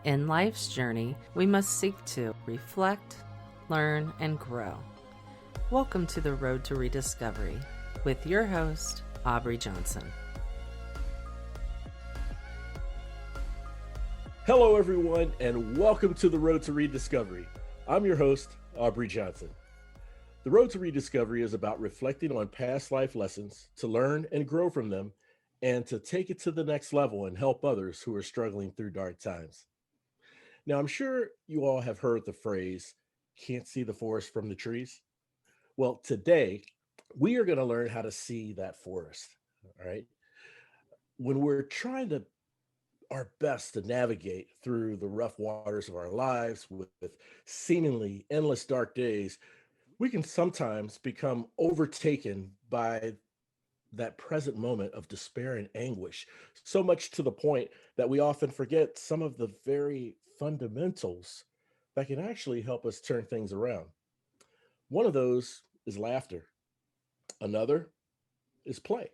In life's journey, we must seek to reflect, learn, and grow. Welcome to the Road to Rediscovery with your host, Aubrey Johnson. Hello, everyone, and welcome to the Road to Rediscovery. I'm your host, Aubrey Johnson. The Road to Rediscovery is about reflecting on past life lessons to learn and grow from them and to take it to the next level and help others who are struggling through dark times. Now, I'm sure you all have heard the phrase, can't see the forest from the trees. Well, today, we are going to learn how to see that forest, all right? When we're trying to our best to navigate through the rough waters of our lives with seemingly endless dark days, we can sometimes become overtaken by that present moment of despair and anguish, so much to the point that we often forget some of the very fundamentals that can actually help us turn things around. One of those is laughter, another is play.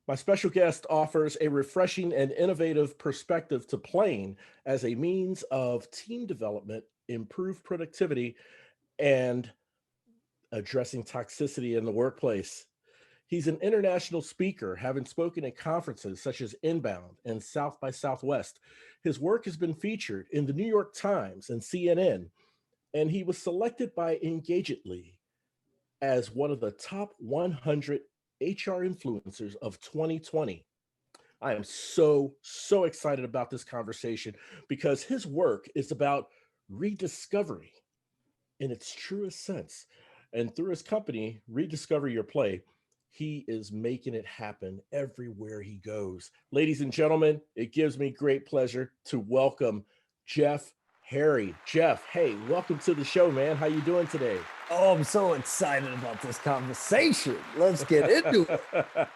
My special guest offers a refreshing and innovative perspective to playing as a means of team development, improved productivity, and addressing toxicity in the workplace. He's an international speaker, having spoken at conferences such as Inbound and South by Southwest. His work has been featured in the New York Times and CNN, and he was selected by Engagitly as one of the top 100 HR influencers of 2020. I am so excited about this conversation because his work is about rediscovery in its truest sense. And through his company, Rediscover Your Play, he is making it happen everywhere he goes. Ladies and gentlemen, it gives me great pleasure to welcome Jeff Harry. Jeff, hey, welcome to the show, man. How you doing today? Oh, I'm so excited about this conversation. Let's get into it.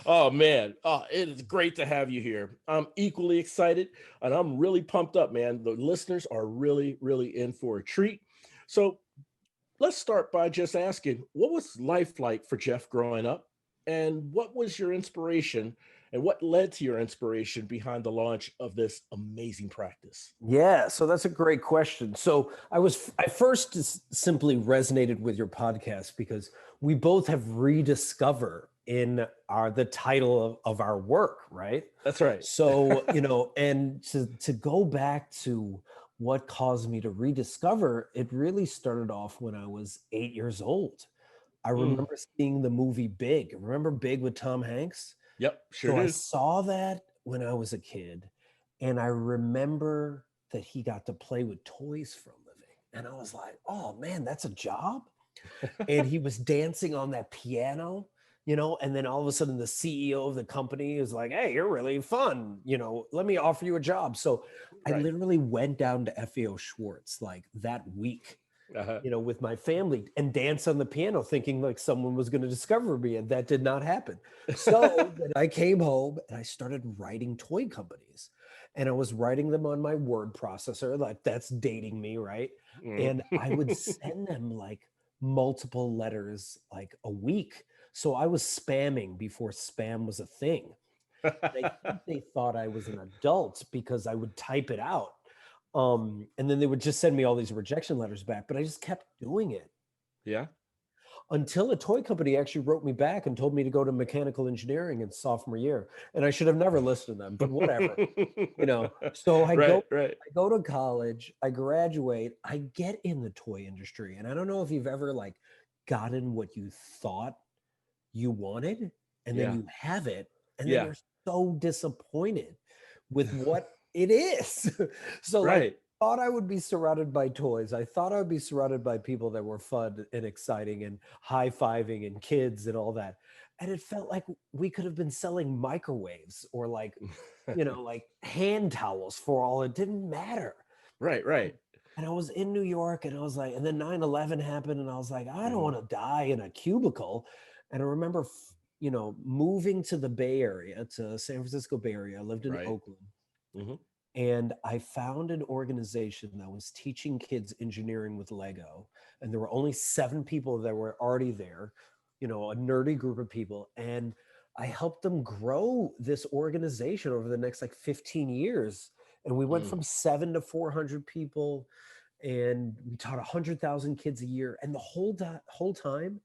Oh, man. Oh, it is great to have you here. I'm equally excited and I'm really pumped up, man. The listeners are really in for a treat. So let's start by just asking, what was life like for Jeff growing up? And what was your inspiration and what led to your inspiration behind the launch of this amazing practice? Yeah, so that's a great question. So I first just simply resonated with your podcast because we both have rediscover in the title of our work, right? That's right. So, and to go back to what caused me to rediscover, it really started off when I was 8 years old. I Mm, remember seeing the movie Big. Remember Big with Tom Hanks? yep, sure So I do. saw that when I was a kid, and I remember that he got to play with toys for a living. And I was like, oh man, that's a job. And he was dancing on that piano, and then all of a sudden the CEO of the company is like, hey, you're really fun. Let me offer you a job. So I Right. literally went down to FAO Schwartz like that week, Uh-huh. with my family and dance on the piano thinking like someone was going to discover me, and that did not happen. So then I came home and I started writing toy companies, and I was writing them on my word processor. Like, that's dating me, right? Mm. And I would send them like multiple letters like a week. So I was spamming before spam was a thing. And I think they thought I was an adult because I would type it out. And then they would just send me all these rejection letters back, but I just kept doing it Yeah. until a toy company actually wrote me back and told me to go to mechanical engineering in sophomore year. And I should have never listened to them, but whatever. So Right, right. I go to college, I graduate, I get in the toy industry. And I don't know if you've ever like gotten what you thought you wanted, and then Yeah. you have it, and then Yeah. you're so disappointed with what it is. So like, Right. thought I would be surrounded by toys. I thought I would be surrounded by people that were fun and exciting and high-fiving and kids and all that. And it felt like we could have been selling microwaves or like, like hand towels for all. It didn't matter. Right, right. And I was in New York, and I was like, and then 9/11 happened, and I was like, I don't Mhm. want to die in a cubicle. And I remember, moving to the Bay Area, to San Francisco Bay Area. I lived in Right. Oakland, Mhm. and I found an organization that was teaching kids engineering with Lego. And there were only 7 people that were already there, a nerdy group of people. And I helped them grow this organization over the next like 15 years. And we went Mm, from 7 to 400 people, and we taught 100,000 kids a year. And the whole time,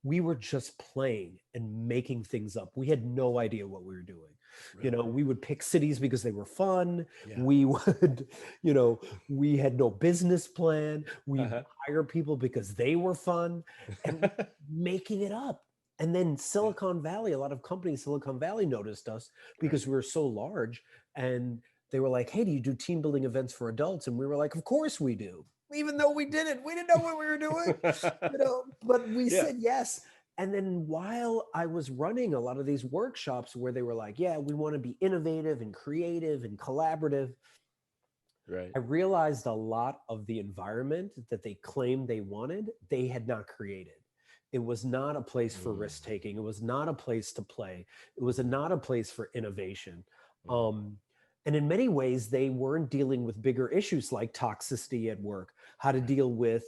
we were just playing and making things up. We had no idea what we were doing. really? We would pick cities because they were fun. Yeah. We would, we had no business plan. We Uh-huh. hire people because they were fun, and making it up. And then Yeah. Silicon Valley, a lot of companies, Silicon Valley noticed us Right. because we were so large, and they were like, "Hey, do you do team building events for adults?" And we were like, "Of course we do." Even though we didn't. We didn't know what we were doing, but we Yeah. said yes. And then while I was running a lot of these workshops where they were like, "Yeah, we want to be innovative and creative and collaborative," Right. I realized a lot of the environment that they claimed they wanted, they had not created. It was not a place for Mm, risk taking. It was not a place to play. It was mhm, not a place for innovation. mhm. Um, and in many ways, they weren't dealing with bigger issues like toxicity at work, how to Right. deal with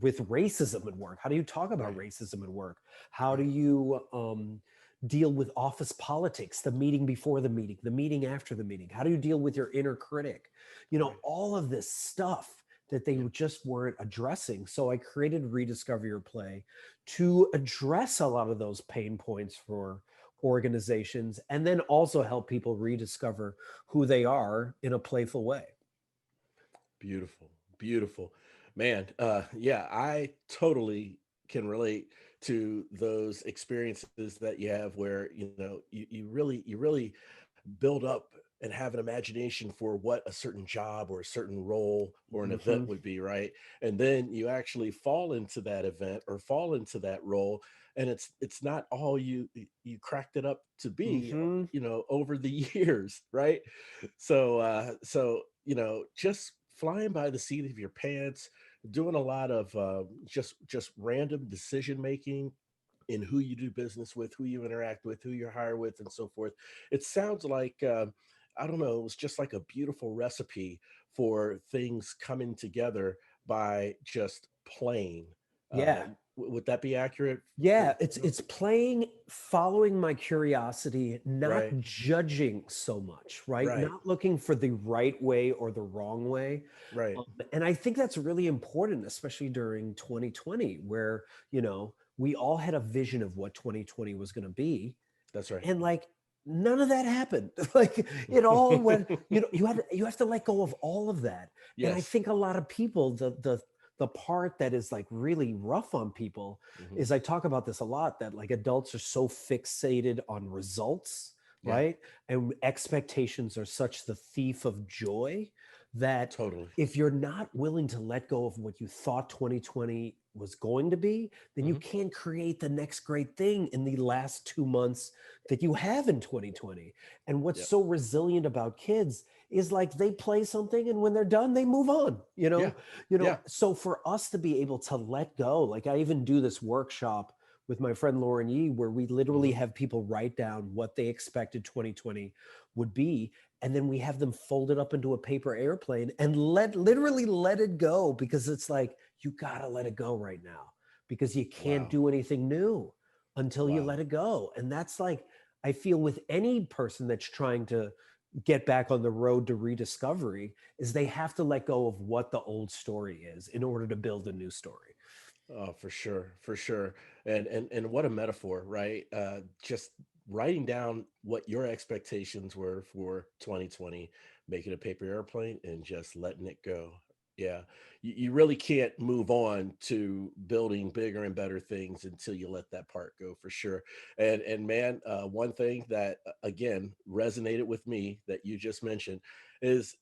racism at work. How do you talk about Right. racism at work? How do Right. you deal with office politics, the meeting before the meeting after the meeting? How do you deal with your inner critic? Right. All of this stuff that they Yeah. just weren't addressing. So I created Rediscover Your Play to address a lot of those pain points for organizations, and then also help people rediscover who they are in a playful way. Beautiful. Beautiful. Man, yeah, I totally can relate to those experiences that you have where, you really build up and have an imagination for what a certain job or a certain role or an event Hmm. would be, right? And then you actually fall into that event or fall into that role, and it's not all you cracked it up to be, Hmm. over the years, right? So just flying by the seat of your pants, doing a lot of just random decision making in who you do business with, who you interact with, who you hire with, and so forth. It sounds like, I don't know, it was just like a beautiful recipe for things coming together by just playing. Yeah. Would that be accurate? Yeah, it's playing, following my curiosity, not Right, judging so much, right? right, Not looking for the right way or the wrong way. right. And I think that's really important, especially during 2020, where, we all had a vision of what 2020 was going to be. That's right. And like, none of that happened. Like, it all went, you have to let go of all of that. And I Yes. think a lot of people, the part that is like really rough on people Hmm. is, I talk about this a lot, that like adults are so fixated on results, Yeah, right? And expectations are such the thief of joy, that totally. if you're not willing to let go of what you thought 2020 was going to be, then you Hmm. can't create the next great thing in the last 2 months that you have in 2020. And what's Yeah, so resilient about kids is like, they play something, and when they're done, they move on, yeah, yeah. so for us to be able to let go, like I even do this workshop with my friend Lauren Yee, where we literally Hmm. have people write down what they expected 2020 would be, and then we have them fold it up into a paper airplane and literally let it go, because it's like, you got to let it go right now, because you can't Wow, do anything new until you wow. let it go. And that's like, I feel with any person that's trying to get back on the road to rediscovery, is they have to let go of what the old story is in order to build a new story. Oh, for sure, for sure. And what a metaphor, right? Just writing down what your expectations were for 2020, making a paper airplane and just letting it go. Yeah. You really can't move on to building bigger and better things until you let that part go, for sure. And man, one thing that again resonated with me that you just mentioned is,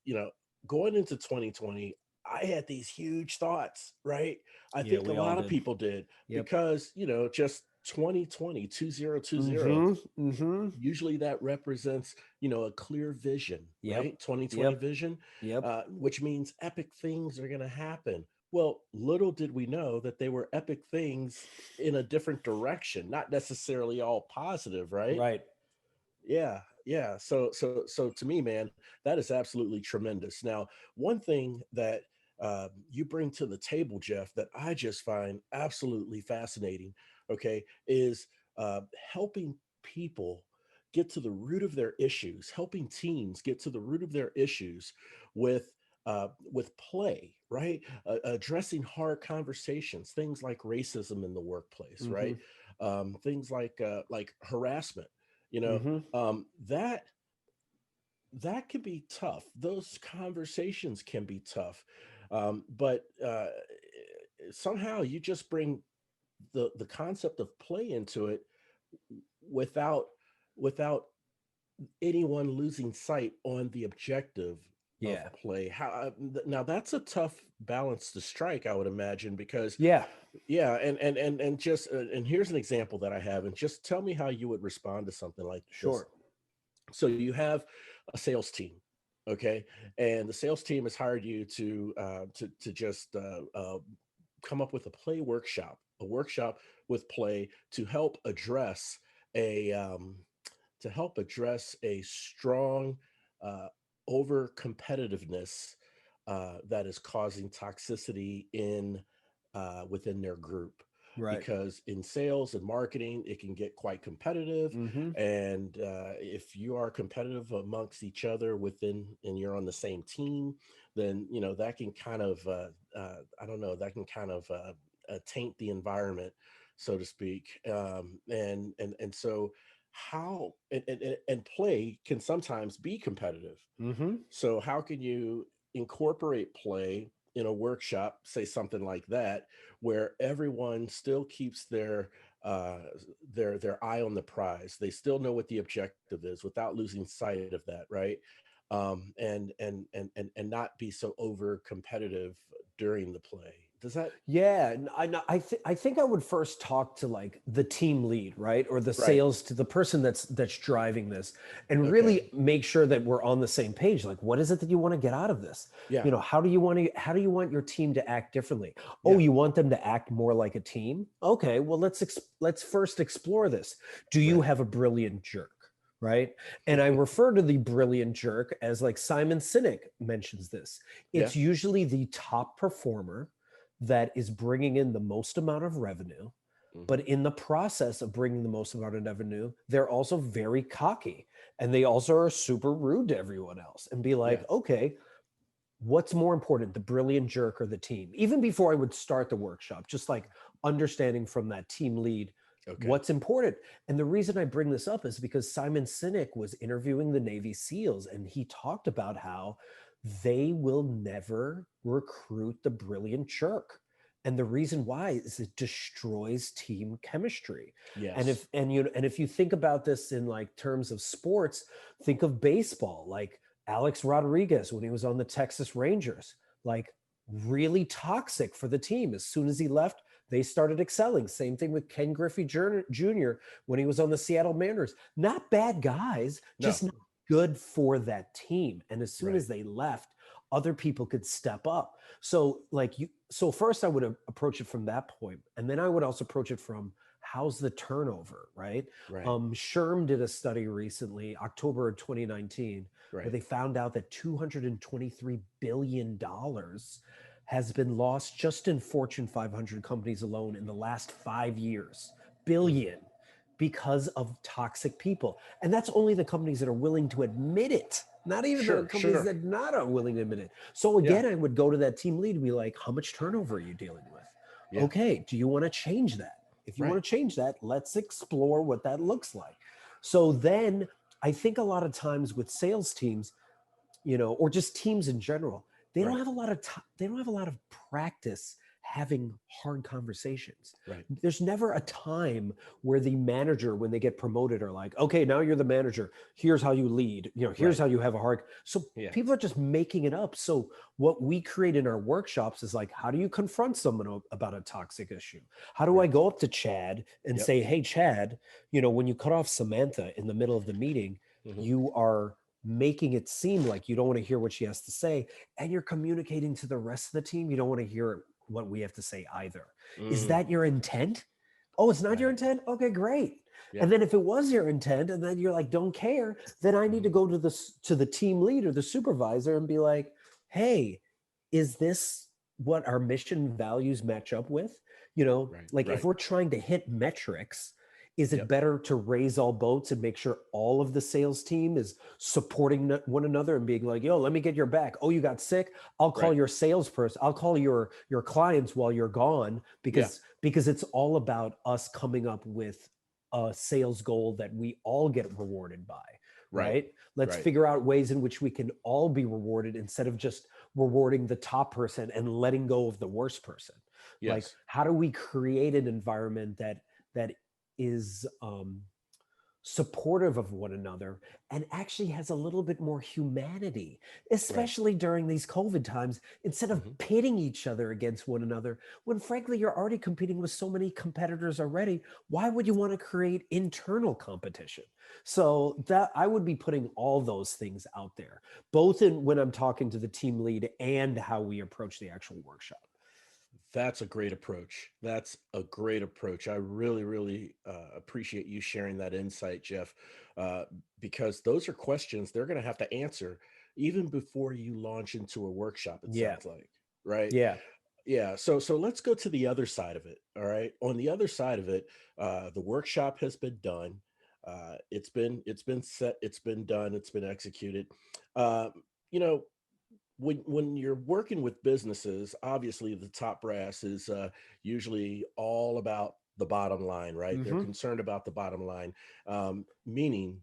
going into 2020, I had these huge thoughts, right? I Yeah, think a we all lot of did. people did, Yep. because, just 2020, 2020, Mm-hmm. Mm-hmm. usually that represents, a clear vision, Yep. right? 2020 Yep. vision, Yep. which means epic things are going to happen. Well, little did we know that they were epic things in a different direction, not necessarily all positive, right? Right. Yeah, yeah. So to me, man, that is absolutely tremendous. Now, one thing that you bring to the table, Jeff, that I just find absolutely fascinating, okay, is helping people get to the root of their issues, helping teams get to the root of their issues with play, right? Addressing hard conversations, things like racism in the workplace, Mm-hmm. right? Things like harassment, you know, Mm-hmm. that that can be tough. Those conversations can be tough, but somehow you just bring the concept of play into it without without anyone losing sight on the objective of Yeah. play. Now that's a tough balance to strike, I would imagine, because Yeah. yeah, and just and here's an example that I have, and just tell me how you would respond to something like this. Sure. So you have a sales team, okay, and the sales team has hired you to just come up with a play workshop, a workshop with play to help address a a strong uh, over competitiveness that is causing toxicity in within their group. Right. Because in sales and marketing, it can get quite competitive, Mm-hmm. and if you are competitive amongst each other within, and you're on the same team, then you know that can kind of I don't know, that can kind of taint the environment, so to speak. And so how and play can sometimes be competitive. Mm-hmm. So how can you incorporate play in a workshop, say something like that, where everyone still keeps uh, their eye on the prize? They still know what the objective is without losing sight of that, right? And not be so over competitive during the play. Does that Yeah, I think I would first talk to like the team lead, right, or the right? sales to the person that's driving this, and Okay, really make sure that we're on the same page. Like, what is it that you want to get out of this? yeah, You know, how do you want your team to act differently? Oh, yeah, you want them to act more like a team? Okay, well let's first explore this. Do you right, have a brilliant jerk? Right. And I refer to the brilliant jerk as like Simon Sinek mentions this. yeah, It's usually the top performer that is bringing in the most amount of revenue. hmm, But in the process of bringing the most amount of revenue, they're also very cocky, and they also are super rude to everyone else and be yeah, like, okay, what's more important, the brilliant jerk or the team? Even before I would start the workshop, just like understanding from that team lead okay, what's important. And the reason I bring this up is because Simon Sinek was interviewing the Navy SEALs, and he talked about how they will never recruit the brilliant jerk. And the reason why is it destroys team chemistry. And yes, if you think about this in like terms of sports, think of baseball, like Alex Rodriguez when he was on the Texas Rangers, like really toxic for the team. As soon as he left, they started excelling. Same thing with Ken Griffey Jr. when he was on the Seattle Mariners. Not bad guys, no, just not good for that team. And as soon right, as they left, other people could step up. So first I would approach it from that point, and then I would also approach it from how's the turnover, right? right, Sherm did a study recently, October of 2019, where right. they found out that $223 billion has been lost just in Fortune 500 companies alone in the last 5 years. Mm. Billion, because of toxic people. And that's only the companies that are willing to admit it, not even the Sure, companies sure, that not are willing to admit it. So yeah, again, I would go to that team lead and be like, how much turnover are you dealing with? yeah, Okay, do you want to change that? If you right, want to change that, let's explore what that looks like. So then I think a lot of times with sales teams, or just teams in general, they don't right, have a lot of they don't have a lot of practice having hard conversations. right, There's never a time where the manager, when they get promoted, are like, okay, now you're the manager. Here's how you lead. Here's right, how you have a hard. So yeah, people are just making it up. So what we create in our workshops is like, how do you confront someone about a toxic issue? How do I right, go up to Chad and yep, say, hey, Chad, when you cut off Samantha in the middle of the meeting, hmm, you are making it seem like you don't want to hear what she has to say, and you're communicating to the rest of the team you don't want to hear what we have to say either. Is mm, that your intent? Oh, it's not your right, intent? Okay, great. yeah, And then if it was your intent and then you're like, don't care, then I need hmm, to go to the team lead or the supervisor and be like, hey, is this what our mission values match up with? right, Like if right, we're trying to hit metrics, Is it Yep. better to raise all boats and make sure all of the sales team is supporting one another and being like, yo, let me get your back. Oh, you got sick? I'll call Right. your salesperson. I'll call your clients while you're gone, Yeah. because it's all about us coming up with a sales goal that we all get rewarded by, Right. right? Let's Right. figure out ways in which we can all be rewarded instead of just rewarding the top person and letting go of the worst person. Like, Yes. how do we create an environment that is supportive of one another and actually has a little bit more humanity, Right. especially during these COVID times, instead of Hmm. pitting each other against one another, when frankly you're already competing with so many competitors already. Why would you want to create internal competition? So that I would be putting all those things out there, both in when I'm talking to the team lead and how we approach the actual workshop. That's a great approach. That's a great approach. I really, really appreciate you sharing that insight, Jeff, uh, because those are questions they're going to have to answer even before you launch into a workshop, it Yeah. sounds like, right? Yeah. Yeah. So let's go to the other side of it. All right. On the other side of it, the workshop has been done. It's been set. It's been done. It's been executed. Uh, you know, when you're working with businesses, obviously the top brass is usually all about the bottom line, right? They're Hmm. concerned about the bottom line, meaning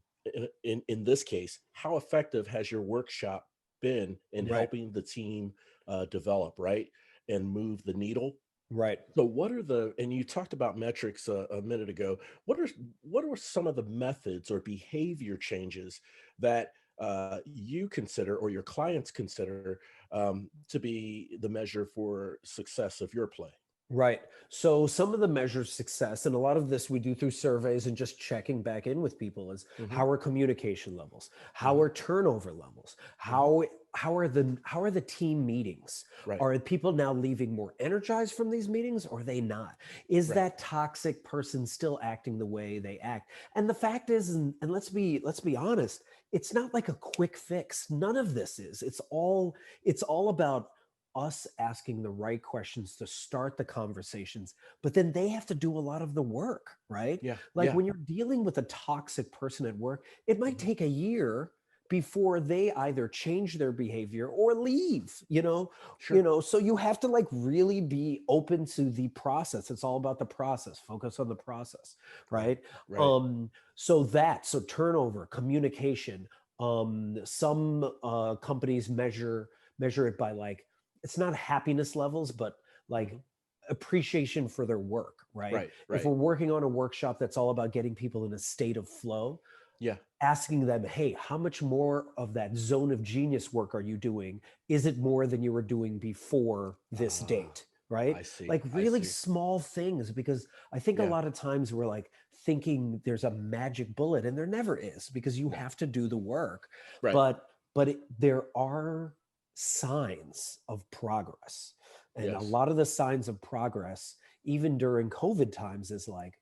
in this case, how effective has your workshop been in Right. helping the team develop, right, and move the needle? Right. So what are the, and you talked about metrics a minute ago. What are some of the methods or behavior changes that you consider or your clients consider to be the measure for success of your play? Right. So some of the measures of success, and a lot of this we do through surveys and just checking back in with people, is Hmm. how are communication levels? How Hmm. are turnover levels? Hmm. How are the team meetings? Right. Are people now leaving more energized from these meetings, or are they not? Is Right. that toxic person still acting the way they act? And the fact is, and let's be honest, it's not like a quick fix. None of this is. It's all about us asking the right questions to start the conversations, but then they have to do a lot of the work, right? Yeah. Like Yeah. when you're dealing with a toxic person at work, it might Hmm. take a year before they either change their behavior or leave, you know. Sure. So you have to like really be open to the process. It's all about the process. Focus on the process, Right. right? Right. So turnover, communication. Some companies measure it by like, it's not happiness levels, but like Hmm. appreciation for their work, right? Right. If Right. we're working on a workshop that's all about getting people in a state of flow, Yeah. asking them, hey, how much more of that zone of genius work are you doing? Is it more than you were doing before this Ah, date? Right? I see. Like I really see. small things, because I think a Yeah. lot of times we're like thinking there's a magic bullet, and there never is, because you No. have to do the work. Right. But there are signs of progress. And a Yes. lot of the signs of progress, even during COVID times, is like,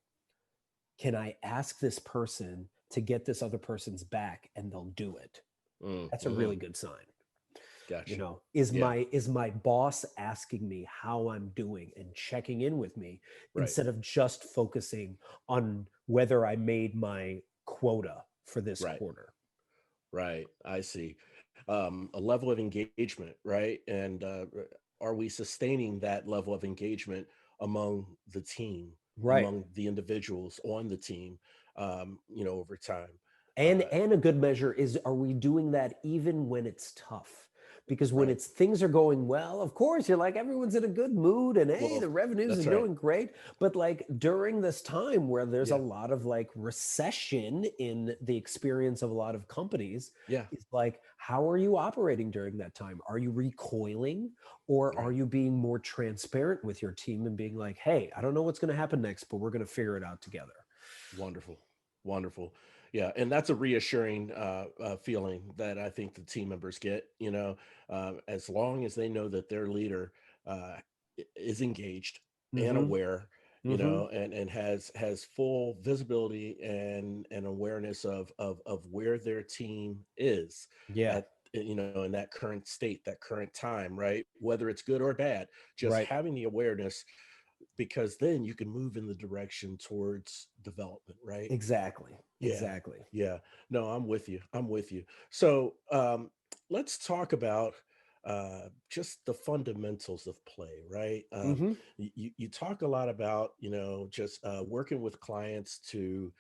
can I ask this person to get this other person's back and they'll do it? That's a Mm-hmm. really good sign. Gotcha. Is Yeah. my boss asking me how I'm doing and checking in with me, Right. instead of just focusing on whether I made my quota for this Right. quarter? Right. I see. A level of engagement, right? And are we sustaining that level of engagement among the team, Right. among the individuals on the team, over time? And Uh, and a good measure is, are we doing that even when it's tough? Because when right. it's things are going well, of course you're like, everyone's in a good mood and hey, Well, the revenues are that's right. doing great. But like during this time where there's a Yeah. lot of like recession in the experience of a lot of companies, Yeah. it's like, how are you operating during that time? Are you recoiling, or are Right. you being more transparent with your team and being like, hey, I don't know what's going to happen next, but we're going to figure it out together? Wonderful. Wonderful. Yeah. And that's a reassuring feeling that I think the team members get, as long as they know that their leader is engaged and Mm-hmm. aware, Mm-hmm. and has full visibility and awareness of where their team is Yeah. at, in that current state, that current time, right? Whether it's good or bad, just Right. having the awareness, because then you can move in the direction towards development, right? Exactly. Yeah, Exactly. yeah. No, I'm with you. I'm with you. So let's talk about just the fundamentals of play, right? Mm-hmm. You talk a lot about, just working with clients to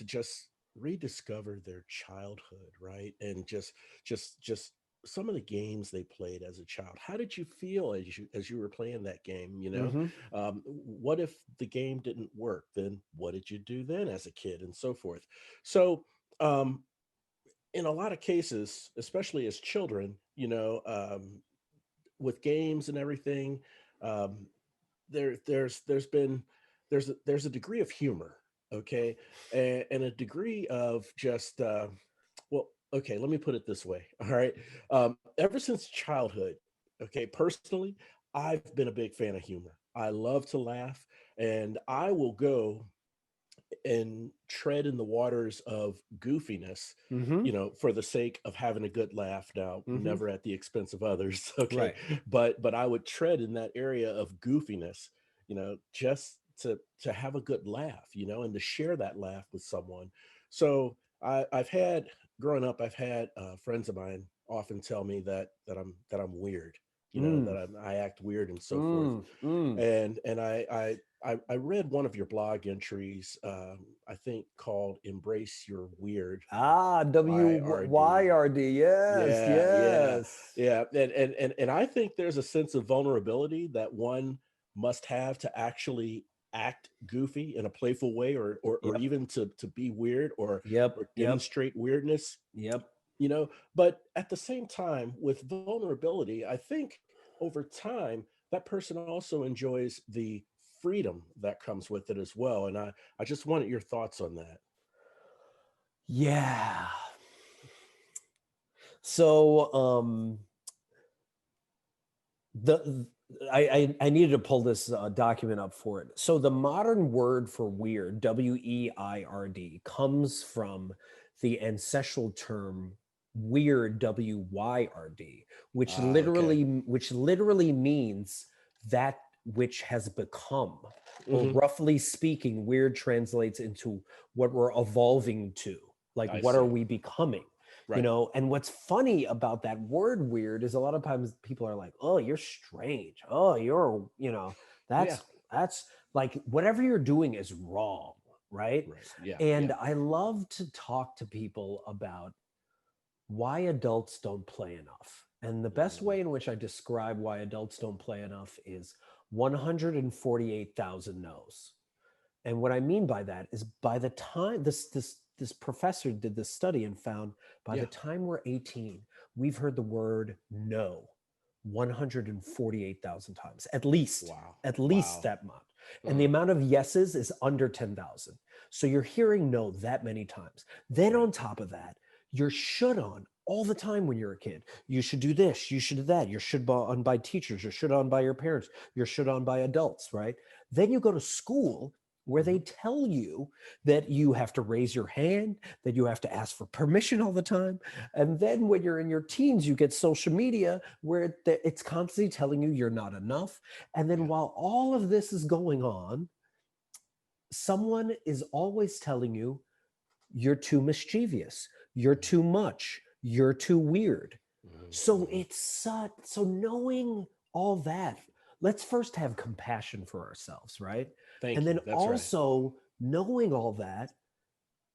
just rediscover their childhood, right? And just some of the games they played as a child. How did you feel as you were playing that game? Mm-hmm. What if the game didn't work? Then what did you do then as a kid, and so forth? So, um, in a lot of cases, especially as children, with games and everything, um, there's been there's a degree of humor, okay, and a degree of just well, okay, let me put it this way. All right. Ever since childhood, okay, personally, I've been a big fan of humor. I love to laugh, and I will go and tread in the waters of goofiness, Mm-hmm. for the sake of having a good laugh. Now, Mm-hmm. never at the expense of others, okay? Right. But I would tread in that area of goofiness, just to have a good laugh, and to share that laugh with someone. So I've had growing up, I've had friends of mine often tell me that I'm weird, Mm. that I act weird and so forth. Mm. Mm. And I read one of your blog entries, I think called "Embrace Your Weird." Ah, YRD. WYRD. Yes, Yeah, yeah, yes. yeah. And I think there's a sense of vulnerability that one must have to actually act goofy in a playful way, or Yep. even to be weird, Yep. or Yep. demonstrate weirdness. Yep. But at the same time, with vulnerability, I think over time that person also enjoys the freedom that comes with it as well. And I just wanted your thoughts on that. Yeah. So the I needed to pull this document up for it. So the modern word for weird, WEIRD, comes from the ancestral term weird, WYRD, Ah, okay. which literally means that which has become, or Hmm. roughly speaking, weird translates into what we're evolving to. Like, I what are see. we becoming? Right. And what's funny about that word weird is a lot of times people are like, oh, you're strange, oh, you're, Yeah. that's like whatever you're doing is wrong, right? Right. Yeah. And Yeah. I love to talk to people about why adults don't play enough, and the best Mm, way in which I describe why adults don't play enough is 148,000 no's. And what I mean by that is, by the time this professor did this study and found, by the yeah. time we're 18, we've heard the word no 148,000 times, Wow. at least Wow. that much. And the Mm, amount of yeses is under 10,000. So you're hearing no that many times. Then right. on top of that, you're should on all the time when you're a kid. You should do this, you should do that. You're should on by teachers, you're should on by your parents, you're should on by adults, right? Then you go to school where Hmm. they tell you that you have to raise your hand, that you have to ask for permission all the time. And then when you're in your teens, you get social media where it's constantly telling you you're not enough. And then Yeah. while all of this is going on, someone is always telling you you're too mischievous, you're too much, you're too weird. Hmm. So Hmm. it's such, so knowing all that, let's first have compassion for ourselves, right? And Thank then you. That's right. also knowing all that,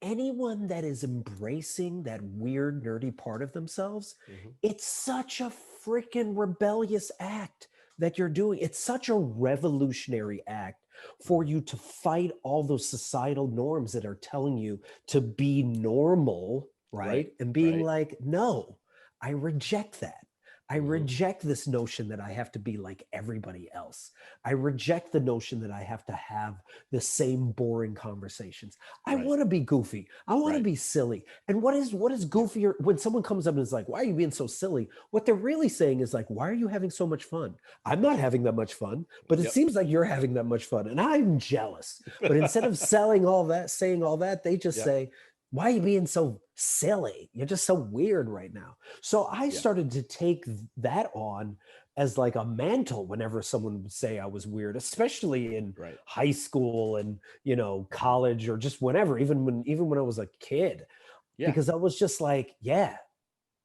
anyone that is embracing that weird, nerdy part of themselves, Hmm. it's such a freaking rebellious act that you're doing. It's such a revolutionary act for Hmm. you to fight all those societal norms that are telling you to be normal, Right. right? And being Right. like, no, I reject that. I Hmm. reject this notion that I have to be like everybody else. I reject the notion that I have to have the same boring conversations. I Right. want to be goofy. I want to Right. be silly. And what is goofier when someone comes up and is like, "Why are you being so silly?" What they're really saying is like, "Why are you having so much fun?" I'm not having that much fun, but it Yep. seems like you're having that much fun, and I'm jealous. But instead of saying all that, they just Yep. say, "Why are you being so silly? You're just so weird right now." So I Yeah. started to take that on as like a mantle whenever someone would say I was weird, especially in Right. high school and, you know, college or just whenever, even when I was a kid, Yeah. because I was just like, yeah,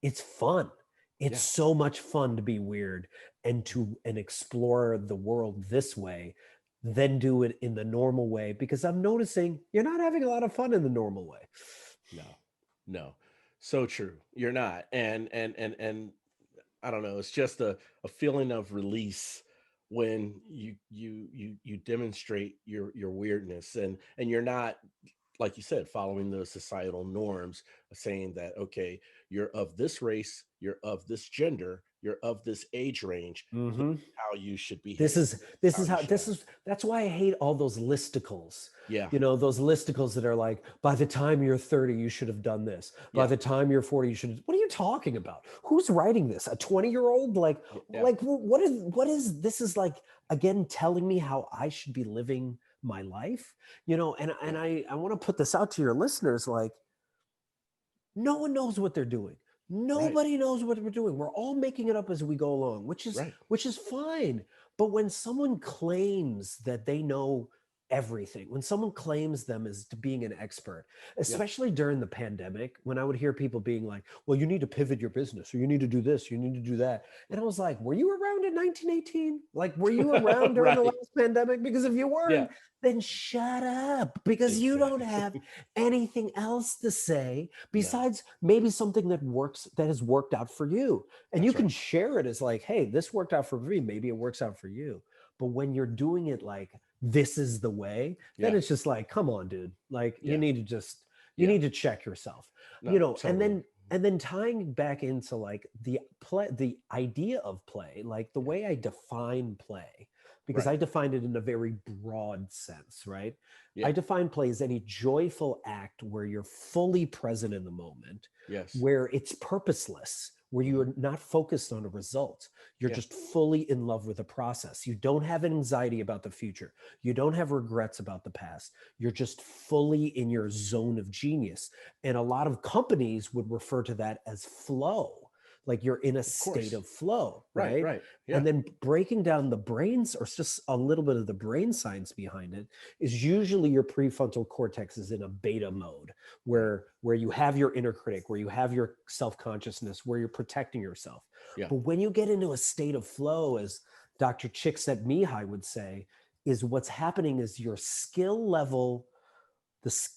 it's fun. It's Yeah. so much fun to be weird and explore the world this way than do it in the normal way, because I'm noticing you're not having a lot of fun in the normal way. No. No. So true. You're not. And I don't know, it's just a feeling of release when you demonstrate your weirdness, and you're not, like you said, following the societal norms, saying that, okay, you're of this race, you're of this gender, you're of this age range, this Hmm. is how you should This behave, is this is this how is you how should this act. is that's why I hate all those listicles. Yeah. You know, those listicles that are like, by the time you're 30, you should have done this. By Yeah. the time you're 40, you should. What are you talking about? Who's writing this? A 20-year-old? Like, Yeah. what is this? Is like, again, telling me how I should be living my life. You know, and Yeah. I want to put this out to your listeners, like, no one knows what they're doing. Right. Nobody knows what we're doing. We're all making it up as we go along, which is Right. which is fine. But when someone claims that they know everything, when someone claims them as to being an expert, Yeah. especially during the pandemic, when I would hear people being like, "Well, you need to pivot your business, or you need to do this, you need to do that," and I was like, "Were you around in 1918? Like, were you around during the Right. last pandemic? Because if you Yeah. weren't, then shut up, because you don't have Exactly. anything else to say No. besides maybe something that works, that has worked out for you, and you That's can right. share it as like, hey, this worked out for me, maybe it works out for you. But when you're doing it like this is the way, then Yeah. it's just like, come on, dude, like you Yeah. need to just, you Yeah. need to check yourself, you No, know. and totally. then and then tying back into like the idea of play, like the Yeah. way I define play, because Right. I defined it in a very broad sense, right? I Yeah. define play as any joyful act where you're fully present in the moment, Yes. where it's purposeless, where Hmm. you're not focused on a result. You're Yeah. just fully in love with the process. You don't have anxiety about the future. You don't have regrets about the past. You're just fully in your zone of genius. And a lot of companies would refer to that as flow. Like you're in a Of state course. of flow, Right. right? Right. Yeah. And then breaking down the brains, or just a little bit of the brain science behind it, is usually your prefrontal cortex is in a beta mode, Right. where you have your inner critic, where you have your self-consciousness, where you're protecting yourself. Yeah. But when you get into a state of flow, as Dr. Csikszentmihalyi would say, is what's happening is your skill level,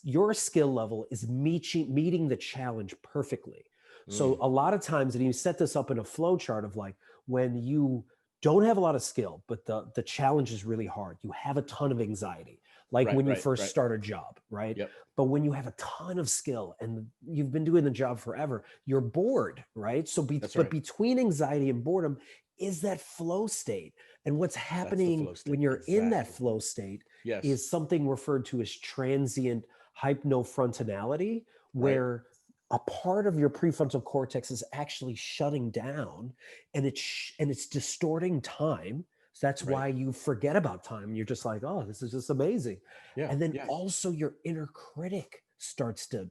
your skill level is meeting the challenge perfectly. So Mm. a lot of times, and you set this up in a flow chart of like, when you don't have a lot of skill, but the challenge is really hard, you have a ton of anxiety, like Right. when you Right. first Right. start a job, right? Yep. But when you have a ton of skill and you've been doing the job forever, you're bored, right? That's But right. between anxiety and boredom is that flow state. And what's That's the happening flow when state. you're in that Exactly. flow state Yes. is something referred to as transient hypnofrontality, Right. where a part of your prefrontal cortex is actually shutting down, and it's distorting time. So that's Right. why you forget about time. You're just like, oh, this is just amazing. Yeah. And then Yeah. also your inner critic starts to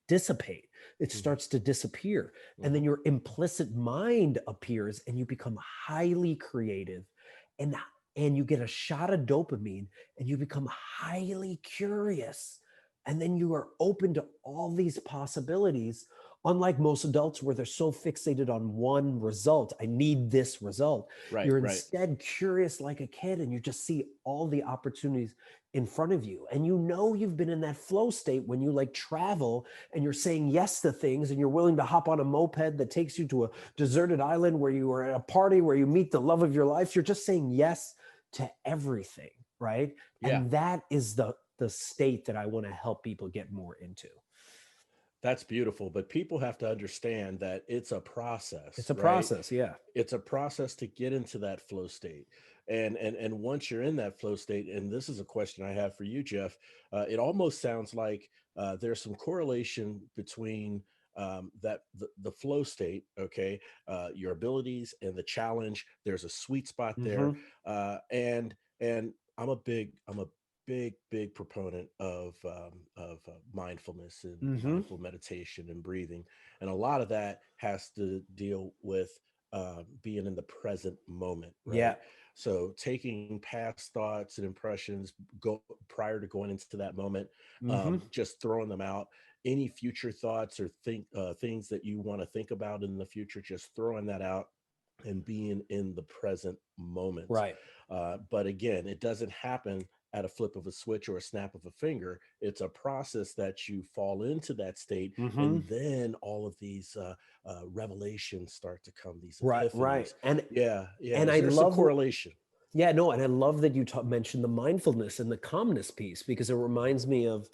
dissipate. It Hmm. starts to disappear. And then Hmm. your implicit mind appears and you become highly creative, and you get a shot of dopamine and you become highly curious. And then you are open to all these possibilities, unlike most adults where they're so fixated on one result. I need this result. Right. You're Right. instead curious like a kid, and you just see all the opportunities in front of you. And you know you've been in that flow state when you like travel and you're saying yes to things, and you're willing to hop on a moped that takes you to a deserted island where you are at a party where you meet the love of your life. You're just saying yes to everything, right? Yeah. And that is the state that I want to help people get more into. That's beautiful. But people have to understand that it's a It's process, a right? process, yeah. It's a process to get into that flow state. And once you're in that flow state, and this is a question I have for you, Jeff, it almost sounds like there's some correlation between the flow state, okay, your abilities and the challenge. There's a sweet spot there, Hmm. and I'm a big proponent of mindfulness and Hmm. mindful meditation and breathing, and a lot of that has to deal with being in the present moment, Yeah. right? So taking past thoughts and impressions go prior to going into that moment, Mm-hmm. just throwing them out. Any future thoughts or things that you want to think about in the future, just throwing that out and being in the present moment. Right. But again, it doesn't happen at a flip of a switch or a snap of a finger. It's a process that you fall into that state, Mm-hmm. and then all of these revelations start to come, these Right. Right. epiphanies. And Yeah. and I There's a love correlation. yeah, no, and I love that you mentioned the mindfulness and the calmness piece because it reminds me of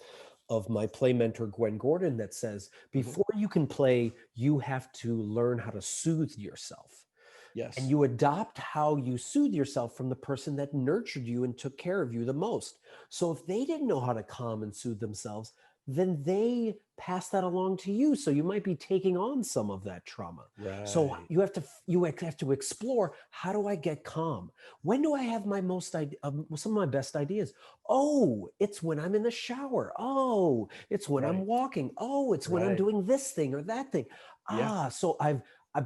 my play mentor Gwen Gordon that says Mhm. before you can play, you have to learn how to soothe yourself. And Yes. you adopt how you soothe yourself from the person that nurtured you and took care of you the most. So if they didn't know how to calm and soothe themselves, then they pass that along to you. So you might be taking on some of that trauma. So Right. you have to explore, how do I get calm? When do I have some of my best ideas? Oh, it's when I'm in the shower. Oh, it's when I'm Right. walking. Oh, it's when I'm Right. doing this thing or that thing. Yeah. So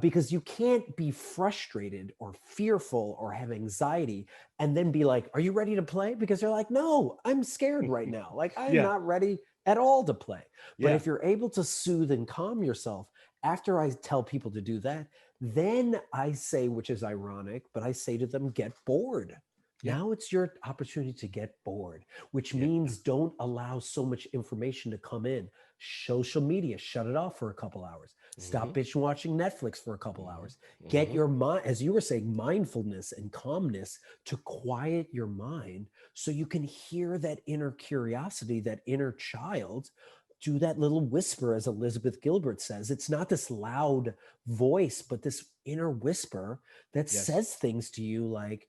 because you can't be frustrated or fearful or have anxiety and then be like, are you ready to play? Because they're like, no, I'm scared right now. Like, I'm Yeah. not ready at all to play. But Yeah. if you're able to soothe and calm yourself, after I tell people to do that, then I say, which is ironic, but I say to them, get bored. Yeah. Now it's your opportunity to get bored, which Yeah. means don't allow so much information to come in. Social media, shut it off for a couple hours. Hmm. Stop binge watching Netflix for a couple Hmm. hours. Get Hmm. your mind, as you were saying, mindfulness and calmness to quiet your mind so you can hear that inner curiosity, that inner child do that little whisper, as Elizabeth Gilbert says. It's not this loud voice, but this inner whisper that Yes. says things to you like,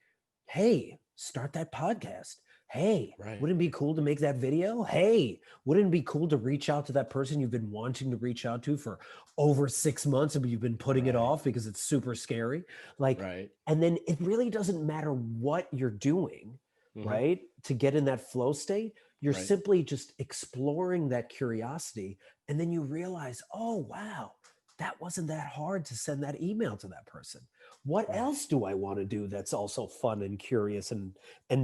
hey, start that podcast. Hey, Right. wouldn't it be cool to make that video? Hey, wouldn't it be cool to reach out to that person you've been wanting to reach out to for over 6 months and you've been putting it Right. off because it's super scary? Like, Right. and then it really doesn't matter what you're doing, Hmm. right? To get in that flow state, you're Right. simply just exploring that curiosity. And then you realize, oh, wow, that wasn't that hard to send that email to that person. What Right. else do I want to do that's also fun and curious and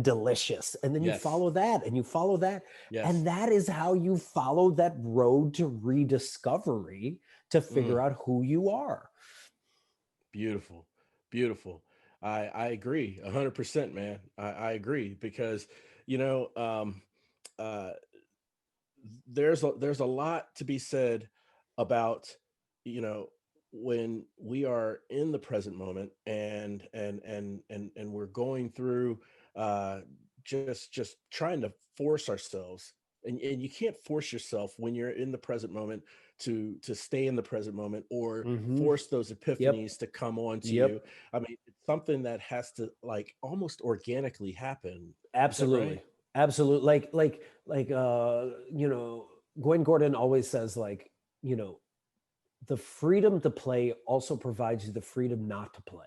delicious? And then you Yes. follow that and you follow that. Yes. And that is how you follow that road to rediscovery to Mm. figure out who you are. Beautiful. Beautiful. I agree 100%, man. I agree because, you know, uh, there's a lot to be said about, you know, when we are in the present moment and we're going through uh just trying to force ourselves, and you can't force yourself when you're in the present moment to stay in the present moment or Mm-hmm. force those Yep. epiphanies to come on to you. Yep. I mean, it's something that has to like almost organically happen. Is that right? Absolutely. Absolutely. Gwen Gordon always says, like, you know, the freedom to play also provides you the freedom not to play,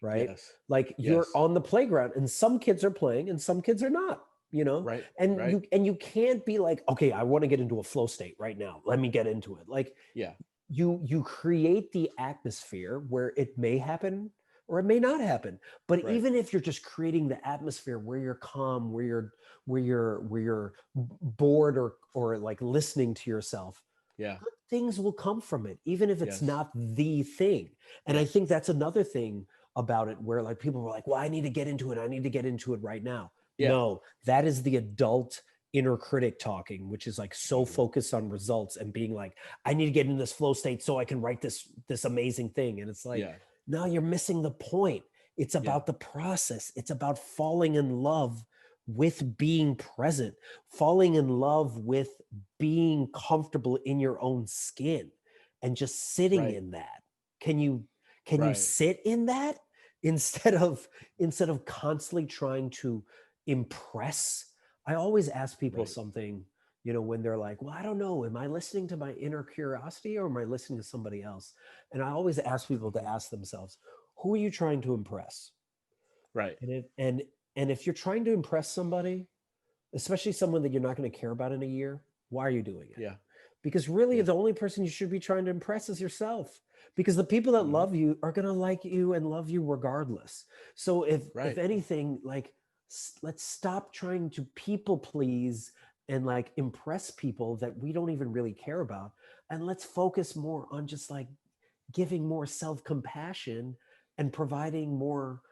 right? Yes. Like, you're Yes. on the playground and some kids are playing and some kids are not, Right. and Right. you can't be like, okay, I want to get into a flow state right now. Let me get into it. Like, Yeah. you create the atmosphere where it may happen or it may not happen. But Right. even if you're just creating the atmosphere where you're calm, where you're bored or like listening to yourself, Yeah. good things will come from it, even if it's Yes. not the thing. And I Yes. think that's another thing about it, where like people were like, well, I need to get into it. I need to get into it right now. Yeah. No, that is the adult inner critic talking, which is like so Mhm. focused on results and being like, I need to get in this flow state so I can write this amazing thing. And it's like, Yeah. no, you're missing the point. It's Yeah. about the process. It's about falling in love with being present, falling in love with being comfortable in your own skin and just sitting Right. in that. Can you Right. sit in that instead of constantly trying to impress? I always ask people Right. something, when they're like, well, I don't know, am I listening to my inner curiosity or am I listening to somebody else? And I always ask people to Mhm. ask themselves, who are you trying to impress? Right. And if you're trying to impress somebody, especially someone that you're not going to care about in a year, why are you doing it? Yeah. because really Yeah. the only person you should be trying to impress is yourself, because the people that Hmm. love you are going to like you and love you regardless. So if Right. anything, like, let's stop trying to people please and like impress people that we don't even really care about, and let's focus more on just like giving more self-compassion and providing more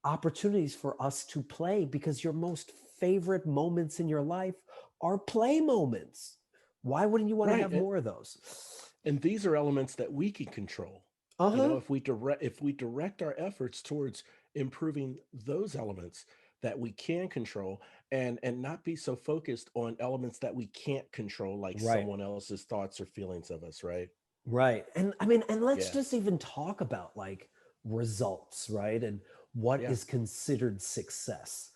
opportunities for us to play, because your most favorite moments in your life are play moments. Why wouldn't you want to Right. have more of those? And these are elements that we can control. Uh-huh. If we direct our efforts towards improving those elements that we can control, and not be so focused on elements that we can't control, like Right. someone else's thoughts or feelings of us, right? Right. And I mean, and let's Yeah. just even talk about like results, right? And what Yeah. is considered success.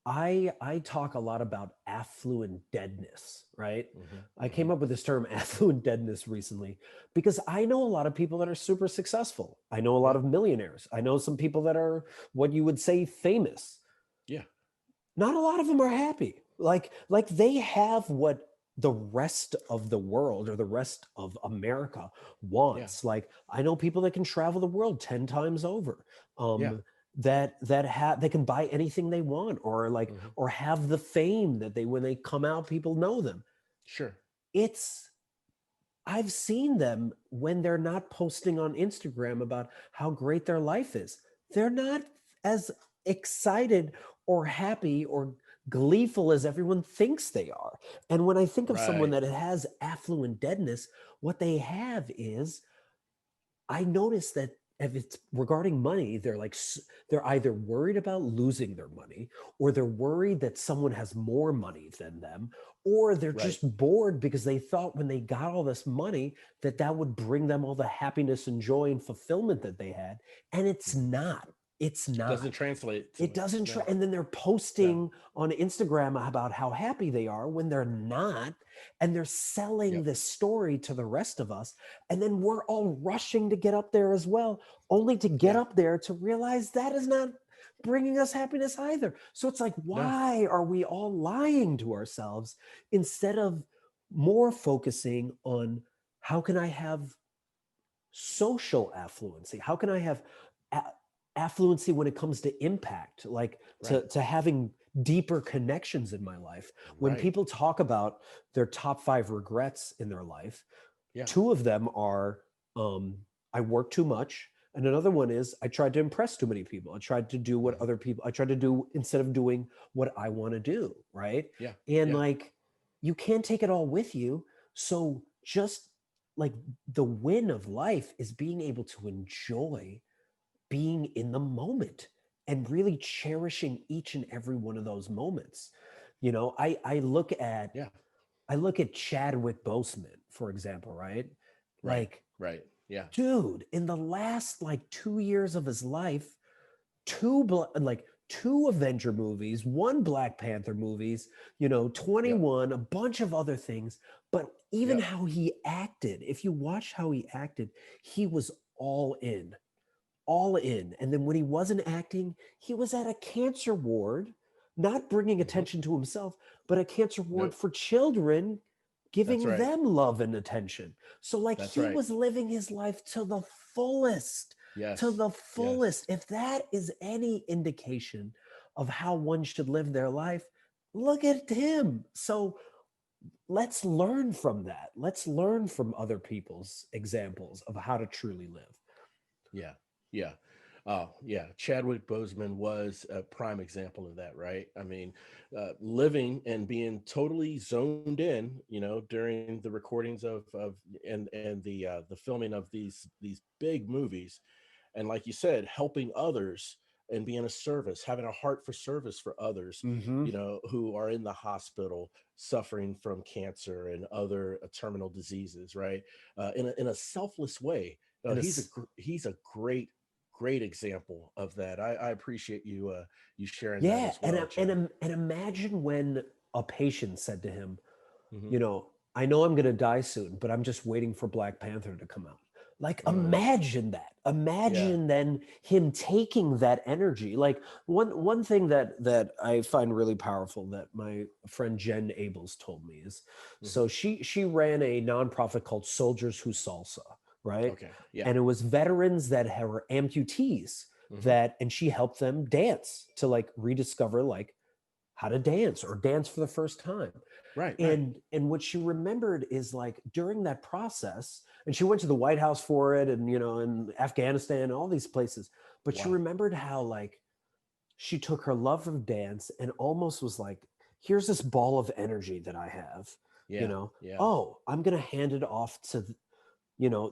I talk a lot about affluent deadness, right? Hmm. I Hmm. came up with this term affluent deadness recently because I know a lot of people that are super successful. I know a lot Yeah. of millionaires. I know some people that are what you would say famous. Yeah. Not a lot of them are happy. Like they have what the rest of the world or the rest of America Yeah. wants. Like I know people that can travel the world 10 times over. Yeah. That they can buy anything they want, or like, Hmm. or have the fame that they, when they come out, people know them. Sure. It's I've seen them when they're not posting on Instagram about how great their life is. They're not as excited or happy or gleeful as everyone thinks they are. And when I think of someone Right. that has affluent deadness, what they have is, I notice that if it's regarding money, they're like, they're either worried about losing their money, or they're worried that someone has more money than them, or they're Right. just bored because they thought when they got all this money that that would bring them all the happiness and joy and fulfillment that they had. And it's Mhm. not. It's Doesn't not. translate to It them. doesn't try. No. And then they're No. posting on Instagram about how happy they are when they're not. And they're selling Yep. this story to the rest of us. And then we're all rushing to get up there as well, only to get Yeah. up there to realize that is not bringing us happiness either. So it's like, No. why are we all lying to ourselves instead of more focusing on how can I have social affluency? How can I have a- affluency when it comes to impact, like Right. to having deeper connections in my life? When Right. people talk about their top 5 regrets in their life, Yeah. 2 of them are, um, I work too much. And another one is I tried to impress too many people. I tried to do what Hmm. other people, I tried to do instead of doing what I want to do. Right. Yeah. And Yeah. like, you can't take it all with you. So just like, the win of life is being able to enjoy being in the moment and really cherishing each and every one of those moments. You know, Yeah. I look at Chadwick Boseman, for example, right? Right. Like, Right. Yeah. dude, in the last like 2 years of his life, like 2 Avenger movies, 1 Black Panther movies, Yep. 21, a bunch of other things. But even Yep. how he acted, if you watch how he acted, he was all in, all in. And then when he wasn't acting, he was at a cancer ward, not bringing Hmm. attention to himself, but a cancer ward Nope. for children, That's giving right. them love and attention. So, like, That's he right. was living his life fullest, to Yes. the Yes. fullest. If that is any indication of how one should live their life, look at him. So, let's learn from that. Let's learn from other people's examples of how to truly live. Yeah. Yeah. Oh, yeah. Chadwick Boseman was a prime example of that, right? I mean, living and being totally zoned in, during the recordings of and the filming of these big movies, and like you said, helping others and being a service, having a heart for service for others, Mm-hmm. who are in the hospital suffering from cancer and other terminal diseases, right? In a selfless way. And He's a great example of that. I appreciate you sharing that yeah, as well, Chad. and imagine when a patient said to him, Hmm. I know I'm going to die soon, but I'm just waiting for Black Panther to come out. Like, Mm. imagine that. Yeah. Imagine then him taking that energy. Like, one thing that I find really powerful that my friend Jen Abels told me is, Hmm. so she ran a nonprofit called Soldiers Who Salsa, right? Okay. Yeah. And it was veterans that were amputees, Hmm. that, and she helped them dance to like rediscover like how to dance or dance for the first time. Right. Right. And what she remembered is, like, during that process, and she went to the White House for it, and in Afghanistan and all these places, but she Wow. remembered how, like, she took her love of dance and almost was like, here's this ball of energy that I have, Yeah. Yeah. oh, I'm going to hand it off to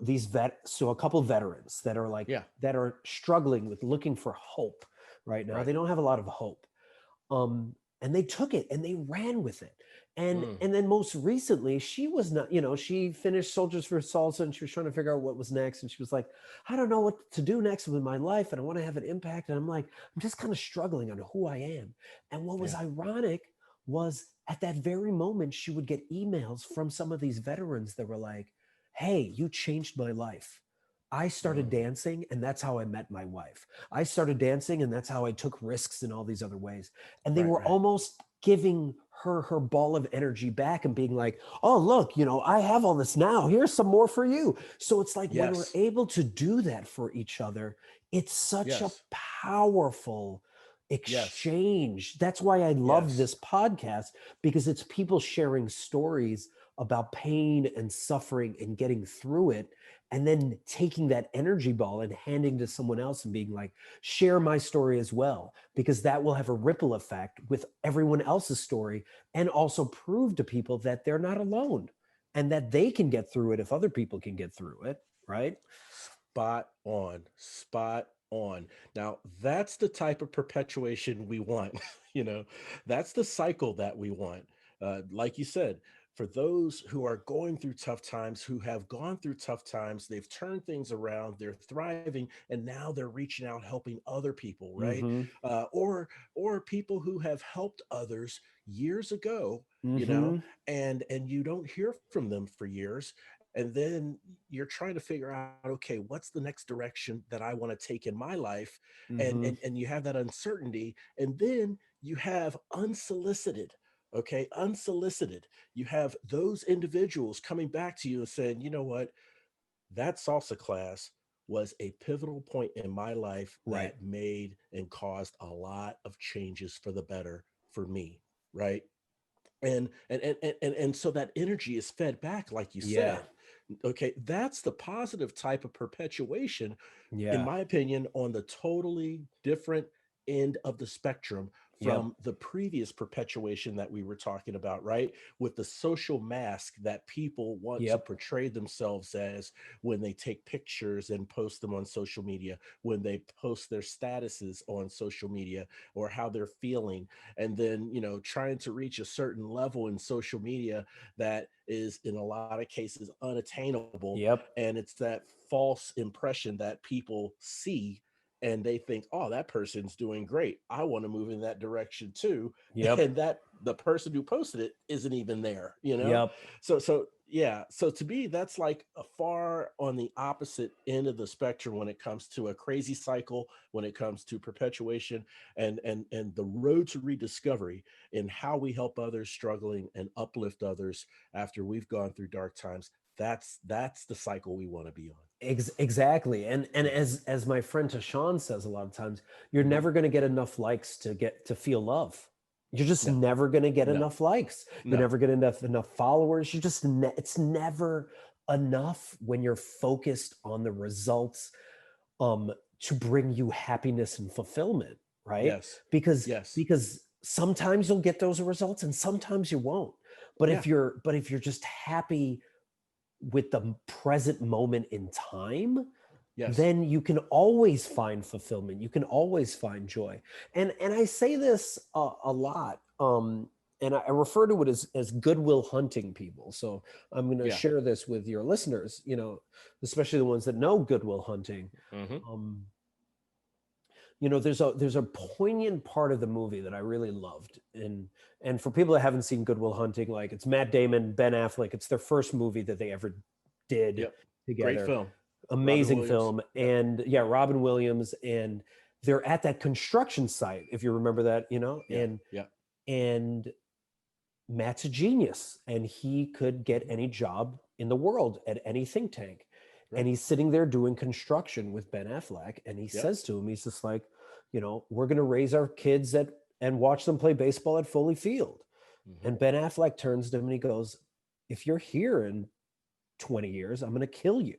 these so a couple of veterans that are like, Yeah. that are struggling with looking for hope right now. Right. They don't have a lot of hope. And they took it and they ran with it. and Mm. and then most recently, she was not, she finished Soldiers for Salsa, and she was trying to figure out what was next, and she was like, I don't know what to do next with my life, and I want to have an impact, and I'm like, I'm just kind of struggling on who I am. And what was Yeah. ironic was, at that very moment, she would get emails from some of these veterans that were like, hey, you changed my life. I started Mm. dancing, and that's how I met my wife. I started dancing, and that's how I took risks in all these other ways. And they Right. were Right. almost giving her ball of energy back and being like, oh, look, I have all this now. Here's some more for you. So it's like, when we're Yes. able to do that for each other, it's such a Yes. powerful Yes. exchange. That's why I love Yes. this podcast, because it's people sharing stories about pain and suffering and getting through it, and then taking that energy ball and handing to someone else and being like, share my story as well, because that will have a ripple effect with everyone else's story, and also prove to people that they're not alone and that they can get through it if other people can get through it, right? Spot on. Spot on. Now, that's the type of perpetuation we want. you know, that's the cycle that we want. Like you said, for those who are going through tough times, who have gone through tough times, they've turned things around, they're thriving, and now they're reaching out, helping other people, right? Mm-hmm. Or people who have helped others years ago, you know, Mm-hmm. and you don't hear from them for years, and then you're trying to figure out, okay, what's the next direction that I want to take in my life, and Mm-hmm. and you have that uncertainty, and then you have unsolicited, okay, unsolicited, you have those individuals coming back to you and saying, you know what, that salsa class was a pivotal point in my life Right. that made and caused a lot of changes for the better for me, right? And so that energy is fed back, like you Yeah. said. Okay, that's the positive type of perpetuation, in Yeah. my opinion, on the totally different end of the spectrum Yep. from the previous perpetuation that we were talking about, right? With the social mask that people want to Yep. portray themselves as when they take pictures and post them on social media, when they post their statuses on social media, or how they're feeling, and then, trying to reach a certain level in social media that is, in a lot of cases, unattainable. Yep. And it's that false impression that people see, and they think, oh, that person's doing great, I want to move in that direction too. Yep. And that the person who posted it isn't even there, Yep. so yeah, so to me, that's like a far on the opposite end of the spectrum when it comes to a crazy cycle, when it comes to perpetuation, and the road to rediscovery, in how we help others struggling and uplift others after we've gone through dark times. That's the cycle we want to be on. Exactly. And Yeah. as my friend Tashawn says a lot of times, you're Hmm. never going to get enough likes to feel love. You're just No. never going to get No. enough likes. You're No. never going to enough followers. You just it's never enough when you're focused on the results, um to bring you happiness and fulfillment, right? Yes. because Yes. because sometimes you'll get those results and sometimes you won't. But Yeah. if you're just happy with the present moment in time, Yes. then you can always find fulfillment. You can always find joy. And I say this a lot. And I refer to it as goodwill hunting people. So I'm going to Yeah. share this with your listeners, especially the ones that know goodwill hunting. Hmm. Um, there's a poignant part of the movie that I really loved. And for people that haven't seen Goodwill Hunting, like, it's Matt Damon, Ben Affleck. It's their first movie that they ever did Yep. Great together. film. Robin Amazing Williams. film. Yep. And yeah, Robin Williams, and they're at that construction site, if you remember that, Yeah. Yeah. and Matt's a genius and he could get Mhm. any job in the world at any think tank. And Right. he's sitting there doing construction with Ben Affleck. And he Yep. says to him, he's just like, we're going to raise our kids and watch them play baseball at Foley Field. Hmm. And Ben Affleck turns to him and he goes, if you're here in 20 years, I'm going to kill you.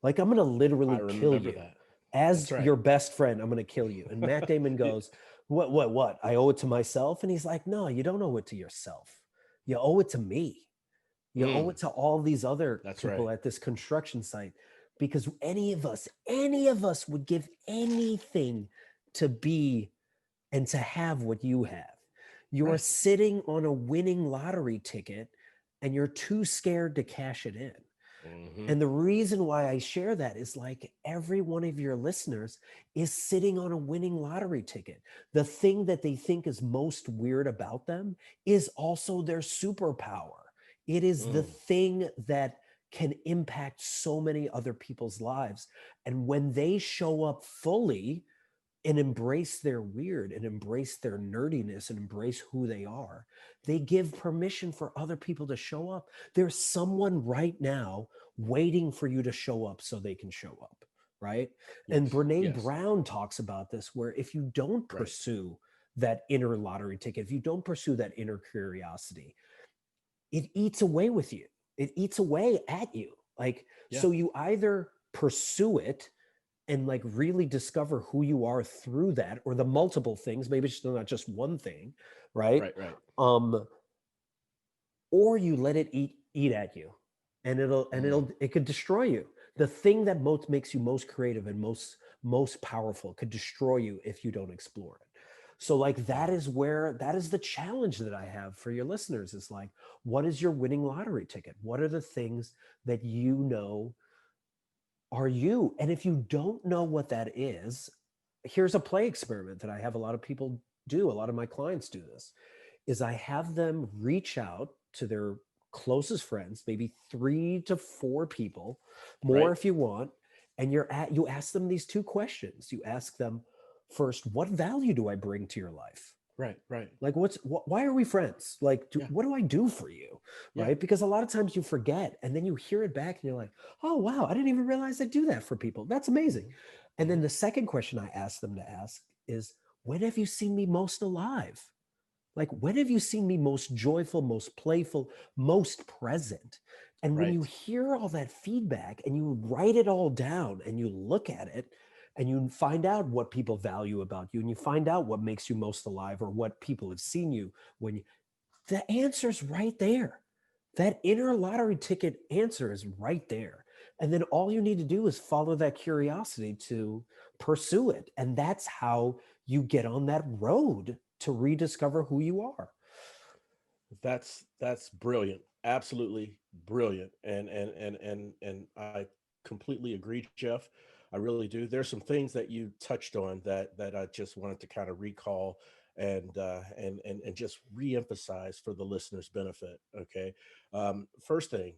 Like, I'm going to I literally kill remember you. that. That's As right. your best friend, I'm going to kill you. And Matt Damon Yeah. goes, what? I owe it to myself? And he's like, no, you don't owe it to yourself. You owe it to me. You owe it Mm, to all these other that's people right. at this construction site, because any of us would give anything to be and to have what you have. You're Right. sitting on a winning lottery ticket and you're too scared to cash it in. Hmm. And the reason why I share that is, like, every one of your listeners is sitting on a winning lottery ticket. The thing that they think is most weird about them is also their superpower. It is the Mm, thing that can impact so many other people's lives. And when they show up fully and embrace their weird and embrace their nerdiness and embrace who they are, they give permission for other people to show up. There's someone right now waiting for you to show up so they can show up, right? And yes. Brene Yes. Brown talks about this, where if you don't Right. pursue that inner lottery ticket, if you don't pursue that inner curiosity, it eats away with you. It eats away at you. Like, Yeah. so you either pursue it and, like, really discover who you are through that, or the multiple things, maybe it's not just one thing, right? Right. Right. um or you let it eat at you, and Mm, it could destroy you. The thing that most makes you most creative and most powerful could destroy you if you don't explore it. So, like, mm. that is the challenge that I have for your listeners, is like, what is your winning lottery ticket? What are the things that are you? And if you don't know what that is, here's a play experiment that I have a lot of people do. A lot of my clients do this, is I have them reach out to their closest friends, maybe 3 to 4 people, more Right. if you want. And you ask them these 2 questions. You ask them, first, what value do I bring to your life? Right. Right. Like, why are we friends? Like, Yeah. what do I do for you? Yeah. Right? Because a lot of times you forget, and then you hear it back and you're like, oh, wow, I didn't even realize I do that for people. That's amazing. Hmm. And then Hmm. the second question I ask them to ask is, when have you seen me most alive? Like, when have you seen me most joyful, most playful, most present? And when you Right. hear all that feedback and you write it all down and you look at it and you find out what people value about you and you find out what makes you most alive, or what people have seen you when you, the answer's right there. That inner lottery ticket answer is right there. And then all you need to do is follow that curiosity to pursue it. And that's how you get on that road to rediscover who you are. That's brilliant. Absolutely brilliant. And I completely agree, Jeff. I really do. There's some things that you touched on that I just wanted to kind of recall and just reemphasize for the listeners' benefit. Okay. First thing,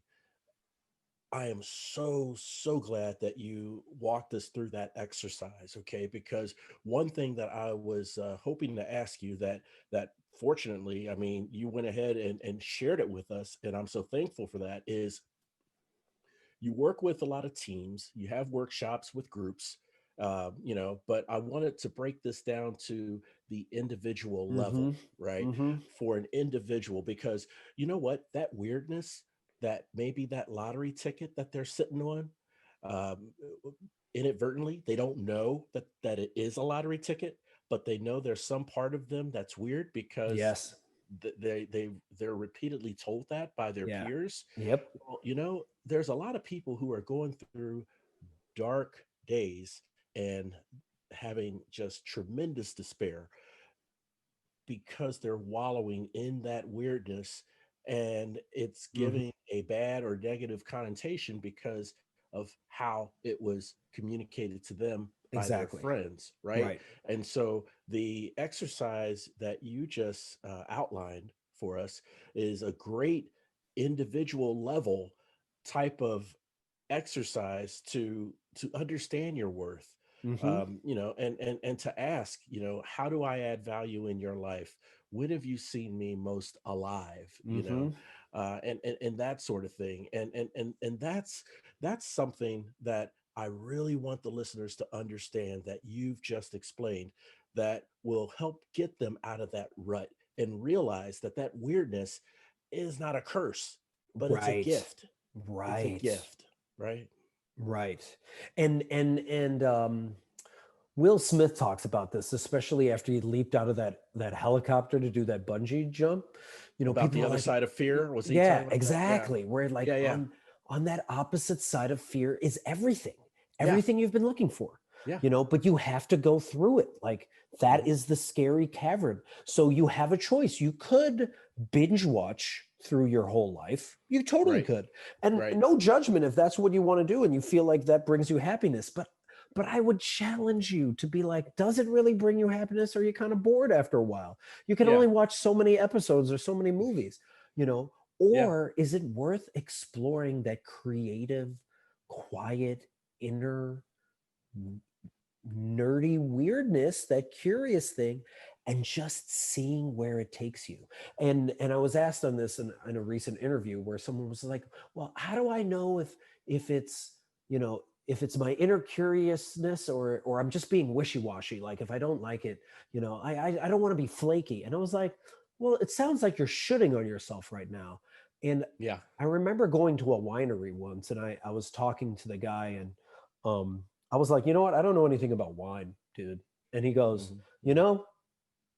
I am so glad that you walked us through that exercise, okay? Because one thing that I was hoping to ask you that fortunately, I mean, you went ahead and shared it with us, and I'm so thankful for that. Is you work with a lot of teams, you have workshops with groups, but I wanted to break this down to the individual Mm-hmm. level, right? Mm-hmm. For an individual, because you know what, that weirdness, that maybe that lottery ticket that they're sitting on, um, inadvertently, they don't know that it is a lottery ticket, but they know there's some part of them that's weird because Yes. they're repeatedly told that by their Yeah. peers. Yep. Well, there's a lot of people who are going through dark days and having just tremendous despair because they're wallowing in that weirdness, and it's Mm-hmm. giving a bad or negative connotation because of how it was communicated to them by their Exactly. friends, right? Right. And so the exercise that you just outlined for us is a great individual level type of exercise to understand your worth, Mm-hmm. and to ask, how do I add value in your life? When have you seen me most alive? Mm-hmm. And that sort of thing. And that's something that I really want the listeners to understand, that you've just explained, that will help get them out of that rut and realize that that weirdness is not a curse, but it's a Right. gift. It's a Right. gift, right? Right. And Will Smith talks about this, especially after he leaped out of that helicopter to do that bungee jump. About People the are other like, side of fear. Was he yeah, talking about that? Yeah. exactly. Where like Yeah. Yeah. on that opposite side of fear is everything, Yeah. everything you've been looking for. Yeah. But you have to go through it. Like that Hmm. is the scary cavern. So you have a choice. You could binge watch through your whole life. You totally Right. could. And Right. no judgment if that's what you want to do and you feel like that brings you happiness. But I would challenge you to be like, does it really bring you happiness? Or are you kind of bored after a while? You can Yeah. only watch so many episodes or so many movies, you know? Yeah. Or is it worth exploring that creative, quiet, inner nerdy weirdness, that curious thing, and just seeing where it takes you? And I was asked on this in a recent interview where someone was like, well, how do I know if it's, if it's my inner curiousness, or I'm just being wishy-washy? Like if I don't like it, I don't want to be flaky. And I was like, well, it sounds like you're shooting on yourself right now. And Yeah. I remember going to a winery once, and I was talking to the guy, and I was like, you know what? I don't know anything about wine, dude. And he goes, Hmm. you know,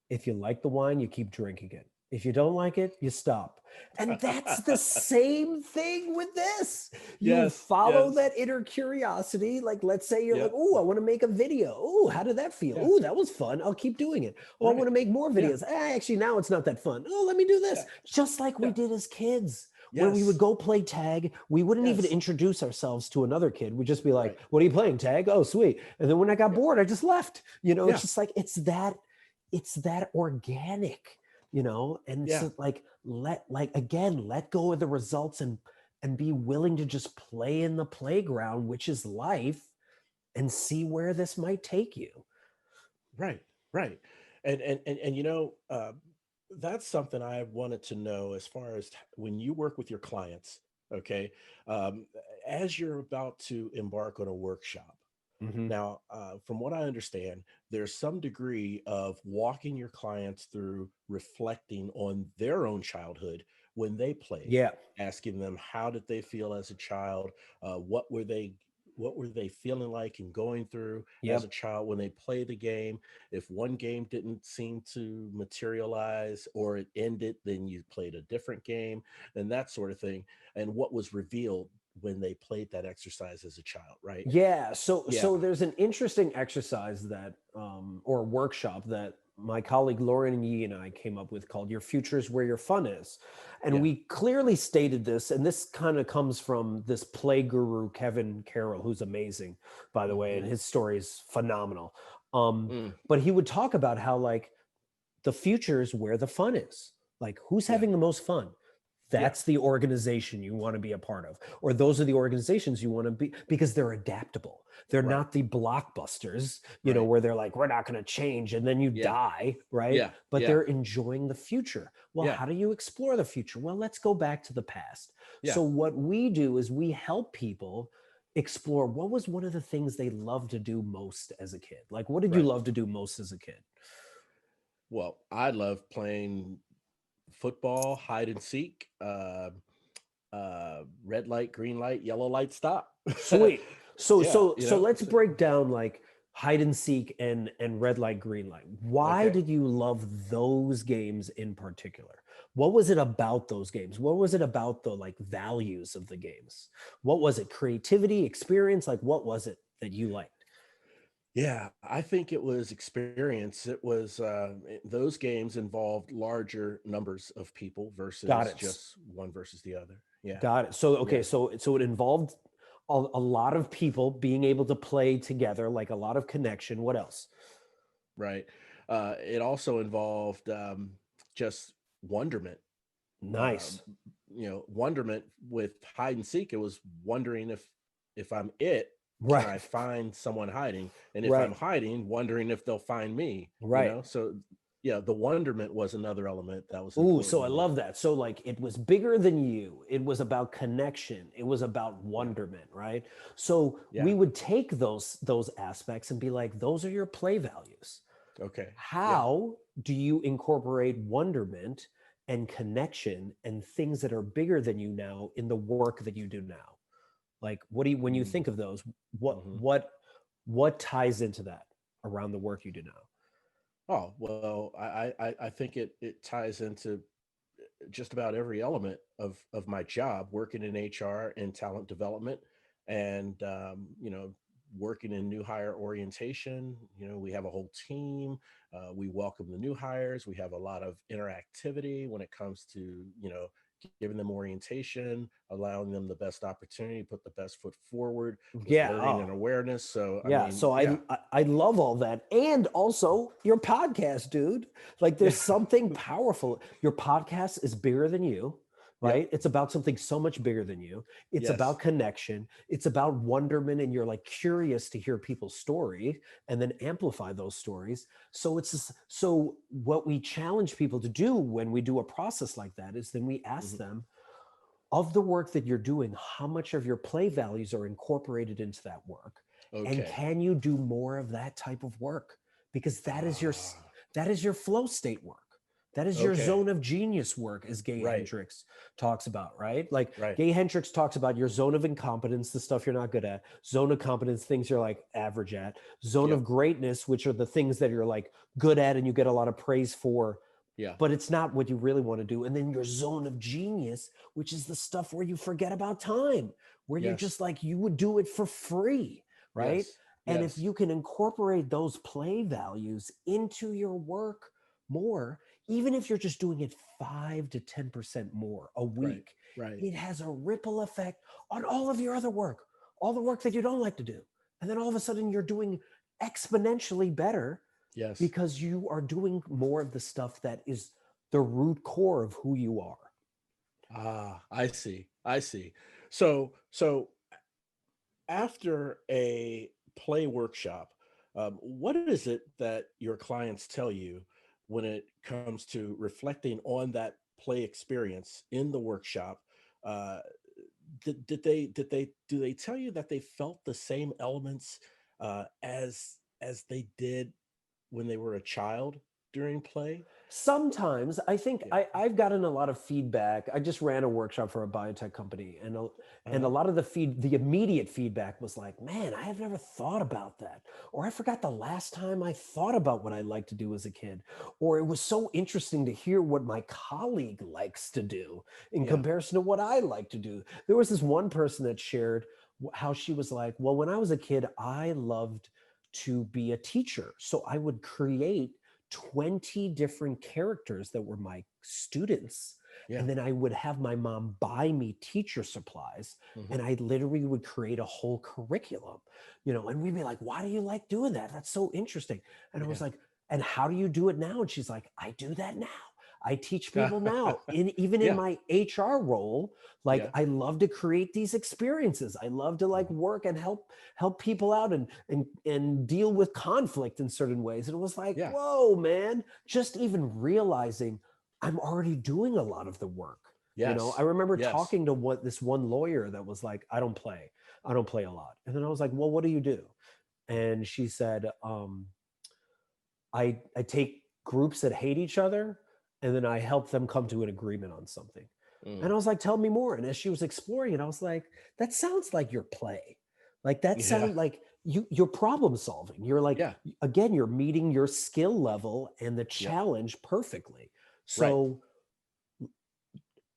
if you like the wine, you keep drinking it. If you don't like it, you stop. And that's the same thing with this. You Yes. follow Yes. that inner curiosity. Like, let's say you're like, Yep. oh, I want to make a video. Oh, how did that feel? Yeah. Oh, that was fun. I'll keep doing it. Oh, I want Right. to make more Yeah. videos. Actually, now it's not that fun. Oh, let me do Yeah. this. Just like we Yeah. did as kids, where we would Yes. go play tag. We wouldn't even Yes. introduce ourselves to another kid. We'd just be like, Right. what are you playing, tag? Oh, sweet. And then when I got Yeah. bored, I just left. It's Yeah. just like, it's that organic, and Yeah. so like let go of the results, and be willing to just play in the playground, which is life, and see where this might take you. Right. Right. And that's something I wanted to know, as far as when you work with your clients. Okay. Um, as you're about to embark on a workshop. Hmm. Now, from what I understand, there's some degree of walking your clients through reflecting on their own childhood when they played, Yeah. asking them how did they feel as a child, what were they feeling like and going through as a Yep. child when they play the game. If one game didn't seem to materialize or it ended, then you played a different game, and that sort of thing, and what was revealed when they played that exercise as a child, right? Yeah, so Yeah. so there's an interesting exercise that or workshop that my colleague Lauren Yee and I came up with, called "Your Future is Where Your Fun Is," and Yeah. we clearly stated this. And this kind of comes from this play guru Kevin Carroll, who's amazing, by the way, and Mhm. his story is phenomenal. Um, Mm. but he would talk about how, like, the future is where the fun is. Like, who's Yeah. having the most fun? Yeah. That's the organization you want to be a part of, or those are the organizations you want to be, because they're adaptable. They're Right. not the blockbusters, Right. where they're like, we're not going to change, and then you Yeah. die, right? Yeah. But Yeah. they're enjoying the future. Well, Yeah. how do you explore the future? Well, let's go back to the past. Yeah. So what we do is we help people explore what was one of the things they loved to do most as a kid. Like, what did you Right. love to do most as a kid? Well, I love playing football, hide and seek, red light, green light, yellow light, stop. Sweet. So Yeah. so so let's break down, like, hide and seek and red light, green light. Why Okay. did you love those games in particular? What was it about those games? What was it about the, like, values of the games? What was it? Creativity, experience? Like, what was it that you liked? Yeah, I think it was experience. It was those games involved larger numbers of people Got versus it. just one versus the other. Yeah. Got it. So okay, Yeah. so it involved a lot of people being able to play together, like a lot of connection. What else? Right. It also involved just wonderment. Uh, Nice. Wonderment with hide and seek. It was wondering if if I'm it, can I Right. find someone hiding? And if I'm Right. hiding, wondering if they'll find me, you Right. know? So yeah, the wonderment was another element that was Ooh, important so to I me. love that. So like it was bigger than you. It was about connection. It was about Yeah. wonderment, right? So Yeah. we would take those aspects and be like, those are your play values. Okay. Yeah. How do you incorporate wonderment and connection and things that are bigger than you now in the work that you do now? Like what do you when you think of those, what Mm-hmm. what what ties into that around the work you do now? Oh, well, I think it ties into just about every element of my job, working in HR and talent development, and working in new hire orientation. We have a whole team. We welcome the new hires. We have a lot of interactivity when it comes to giving them orientation, allowing them the best opportunity, put the best foot forward with Yeah. learning and Oh, awareness. So I yeah, mean, so yeah, I love all that, and also your podcast, dude. Like, yeah, there's something powerful. Your podcast is bigger than you, yep, right? It's about something so much bigger than you. It's about yes, connection. It's about wonderment, and you're like curious to hear people's story and then amplify those stories. So so what we challenge people to do when we do a process like that is then we ask hmm, them, of the work that you're doing, how much of your play values are incorporated into that work? And okay. can you do more of that type of work? Because Ah, that is your flow state work. That is your okay. zone of genius work, as Gay Right, Hendricks talks about, right? Like right. Gay Hendricks talks about your zone of incompetence, the stuff you're not good at, zone of competence, things you're like average at, zone of Yep. greatness, which are the things that you're like good at and you get a lot of praise for, Yeah. but it's not what you really want to do. And then your zone of genius, which is the stuff where you forget about time, where you're Yes. just like, you would do it for free, right? Yes. And if Yes. you can incorporate those play values into your work more, even if you're just doing it 5 to 10% more a Right. week, Right. it has a ripple effect on all of your other work, all the work that you don't like to do. And then all of a sudden you're doing exponentially better Yes. because you are doing more of the stuff that is the root core of who you are. Ah, I see. I see. So after a play workshop, what is it that your clients tell you when it comes to reflecting on that play experience in the workshop? Uh, did they do they tell you that they felt the same elements as they did when they were a child during play? Sometimes I think Yeah. I've gotten a lot of feedback. I just ran a workshop for a biotech company, and a Uh-huh. lot of the immediate feedback was like, "Man, I have never thought about that," or "I forgot the last time I thought about what I liked to do as a kid," or "It was so interesting to hear what my colleague likes to do in Yeah. comparison to what I like to do." There was this one person that shared how she was like, "Well, when I was a kid, I loved to be a teacher, so I would create 20 different characters that were my students. Yeah. And then I would have my mom buy me teacher supplies, Hmm. and I literally would create a whole curriculum, and we'd be like, why do you like doing that? That's so interesting. And I was Yeah. like, and how do you do it now? And she's like, I do that now. I teach people now, even in Yeah. my HR role. Like, Yeah. I love to create these experiences. I love to like Mhm. work and help people out and deal with conflict in certain ways. And it was like, Yeah. whoa, man, just even realizing I'm already doing a lot of the work. I Yes. remember Yes. talking to this one lawyer that was like, I don't play a lot. And then I was like, well, what do you do? And she said, I take groups that hate each other, and then I help them come to an agreement on something. And Mm. I was like, tell me more. And as she was exploring it, I was like, that sounds like your play. Like that Yeah. sounds like you're problem solving. You're like, Yeah. again, you're meeting your skill level and the Yep. challenge perfectly. Right. So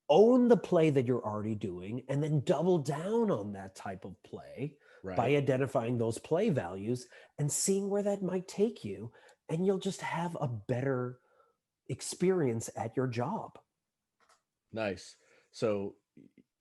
own the play that you're already doing and then double down on that type of play by Right. identifying those play values and seeing where that might take you. And you'll just have a better experience at your job. Nice. So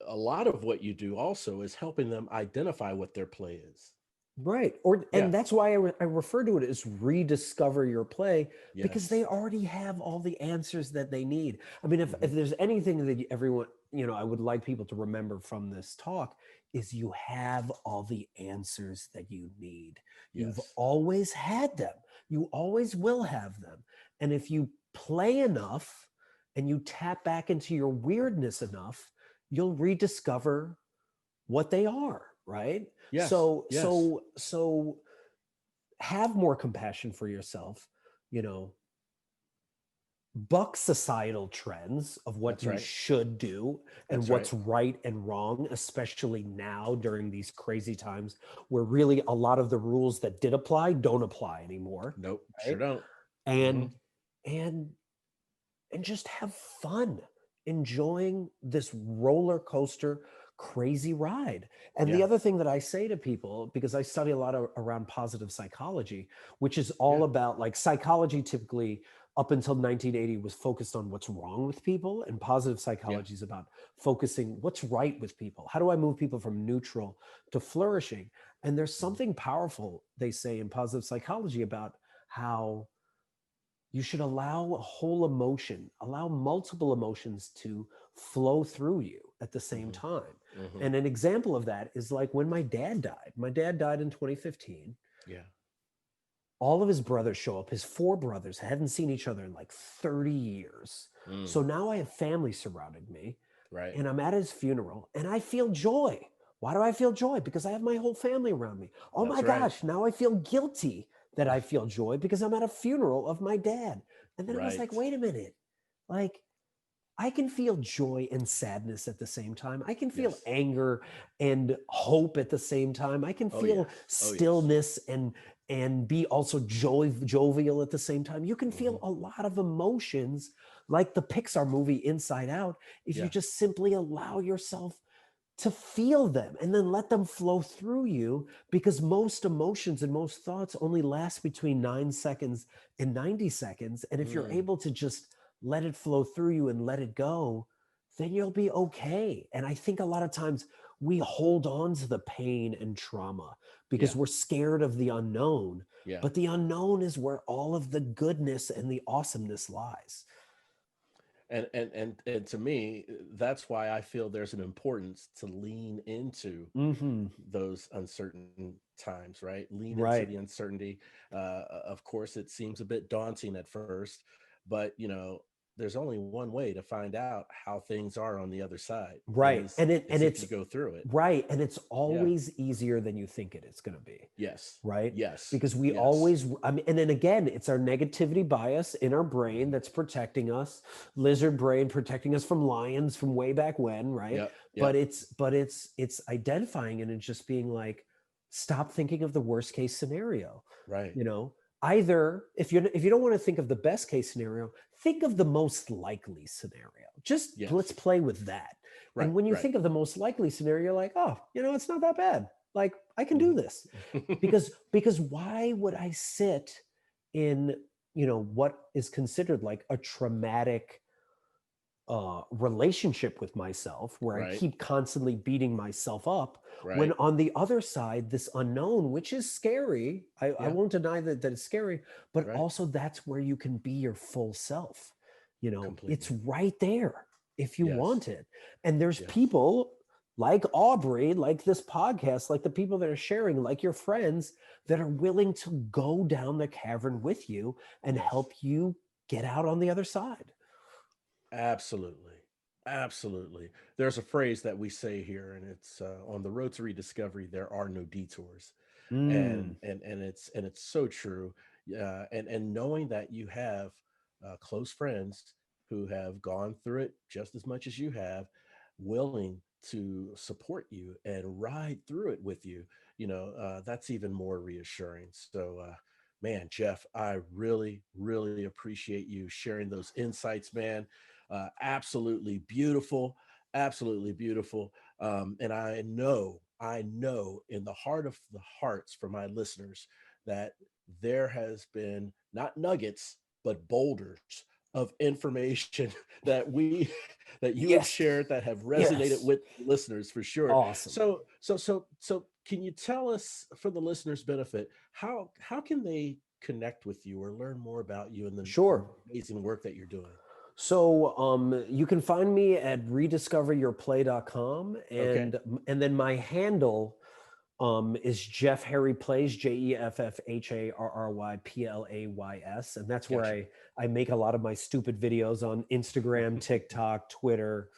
a lot of what you do also is helping them identify what their play is. Right. Yeah. And that's why I refer to it as rediscover your play, because they Yes. already have all the answers that they need. I mean, if Hmm. there's anything that everyone, I would like people to remember from this talk is you have all the answers that you need. You've Yes. always had them. You always will have them. And if you play enough and you tap back into your weirdness enough, you'll rediscover what they are, right? Yes. So Yes. have more compassion for yourself, you know, buck societal trends of what That's you right. should do and That's right. what's right and wrong, especially now during these crazy times where really a lot of the rules that did apply don't apply anymore, Nope. Sure right? don't. Hmm. And and and just have fun enjoying this roller coaster crazy ride. And the Yeah. other thing that I say to people, because I study a lot around positive psychology, which is all Yeah. about, like, psychology typically up until 1980 was focused on what's wrong with people, and positive Yeah. psychology is about focusing what's right with people. How do I move people from neutral to flourishing? And there's Mhm. something powerful, they say, in positive psychology about how you should allow a whole emotion, allow multiple emotions to flow through you at the same Mhm. time. Mhm. And an example of that is like when my dad died. My dad died in 2015. Yeah. All of his brothers show up. His four brothers hadn't seen each other in like 30 years. Mm. So now I have family surrounding me, Right. and I'm at his funeral and I feel joy. Why do I feel joy? Because I have my whole family around me. Oh my That's right. gosh, now I feel guilty that I feel joy because I'm at a funeral of my dad. And then I was like, Right. wait a minute. Like, I can feel joy and sadness at the same time. I can feel Yes. anger and hope at the same time. I can Oh feel yes. Oh yes. stillness and be also jovial at the same time. You can feel Hmm. a lot of emotions, like the Pixar movie Inside Out, if you Yeah. just simply allow yourself to feel them and then let them flow through you, because most emotions and most thoughts only last between 9 seconds and 90 seconds. And if you're Mm. able to just let it flow through you and let it go, then you'll be okay. And I think a lot of times we hold on to the pain and trauma because Yeah. we're scared of the unknown, Yeah. but the unknown is where all of the goodness and the awesomeness lies. And to me, that's why I feel there's an importance to lean into Hmm. those uncertain times, right? Lean into Right. the uncertainty. Of course, it seems a bit daunting at first, but there's only one way to find out how things are on the other side, and Right. And it it's and if you it's go through it. right. And it's Yeah. always easier than you think it's going to be. Yes. Right. Yes. Because we Yes. always, I mean, and then again, it's our negativity bias in our brain Mhm. that's protecting us, lizard brain protecting us from lions from way back when. Right. Yep. But Yep. it's identifying it and just being like, stop thinking of the worst case scenario. Right. You know, either if you don't want to think of the best case scenario, think of the most likely scenario. Just let's Yes. play with that. And Right. when you Right. think of the most likely scenario, you're like, oh, it's not that bad. Like, I can do Mhm. this. Because why would I sit in, what is considered like a traumatic relationship with myself, where I Right. keep constantly beating myself up, when Right. on the other side, this unknown, which is scary, I Yeah. won't deny that it's scary, but Right. also that's where you can be your full self. It's Completely. right there if you Yes. want it. And there's Yes. people like Aubrey, like this podcast, like the people that are sharing, like your friends, that are willing to go down the cavern with you and Yes. help you get out on the other side. Absolutely. Absolutely. There's a phrase that we say here, and it's on the road to rediscovery, there are no detours. Mm. And it's so true. And knowing that you have close friends who have gone through it just as much as you have, willing to support you and ride through it with you, that's even more reassuring. So, man, Jeff, I really, really appreciate you sharing those insights, man. Absolutely beautiful, absolutely beautiful. And I know in the heart of the hearts for my listeners that there has been not nuggets, but boulders of information that we that you have Yes. shared that have resonated Yes. with listeners for sure. Awesome. So can you tell us, for the listeners' benefit, how can they connect with you or learn more about you and the Sure. amazing work that you're doing? So you can find me at rediscoveryourplay.com, Okay. and then my handle is Jeff Harry Plays, JeffHarryPlays, and that's where Gotcha. I make a lot of my stupid videos on Instagram, TikTok, Twitter,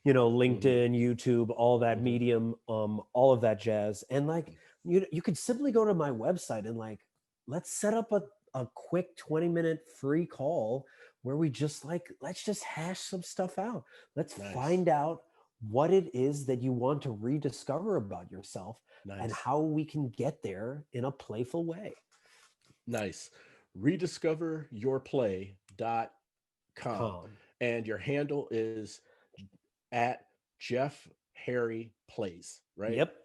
Hmm. LinkedIn, YouTube, all that Hmm. medium, all of that jazz. And like you could simply go to my website and like let's set up a quick 20-minute free call where we just like let's just hash some stuff out. Let's Nice. find out what it is that you want to rediscover about yourself and Nice. how we can get there in a playful way. Nice. Rediscoveryourplay.com. Calm. And your handle is at Jeff Harry Plays, right? Yep.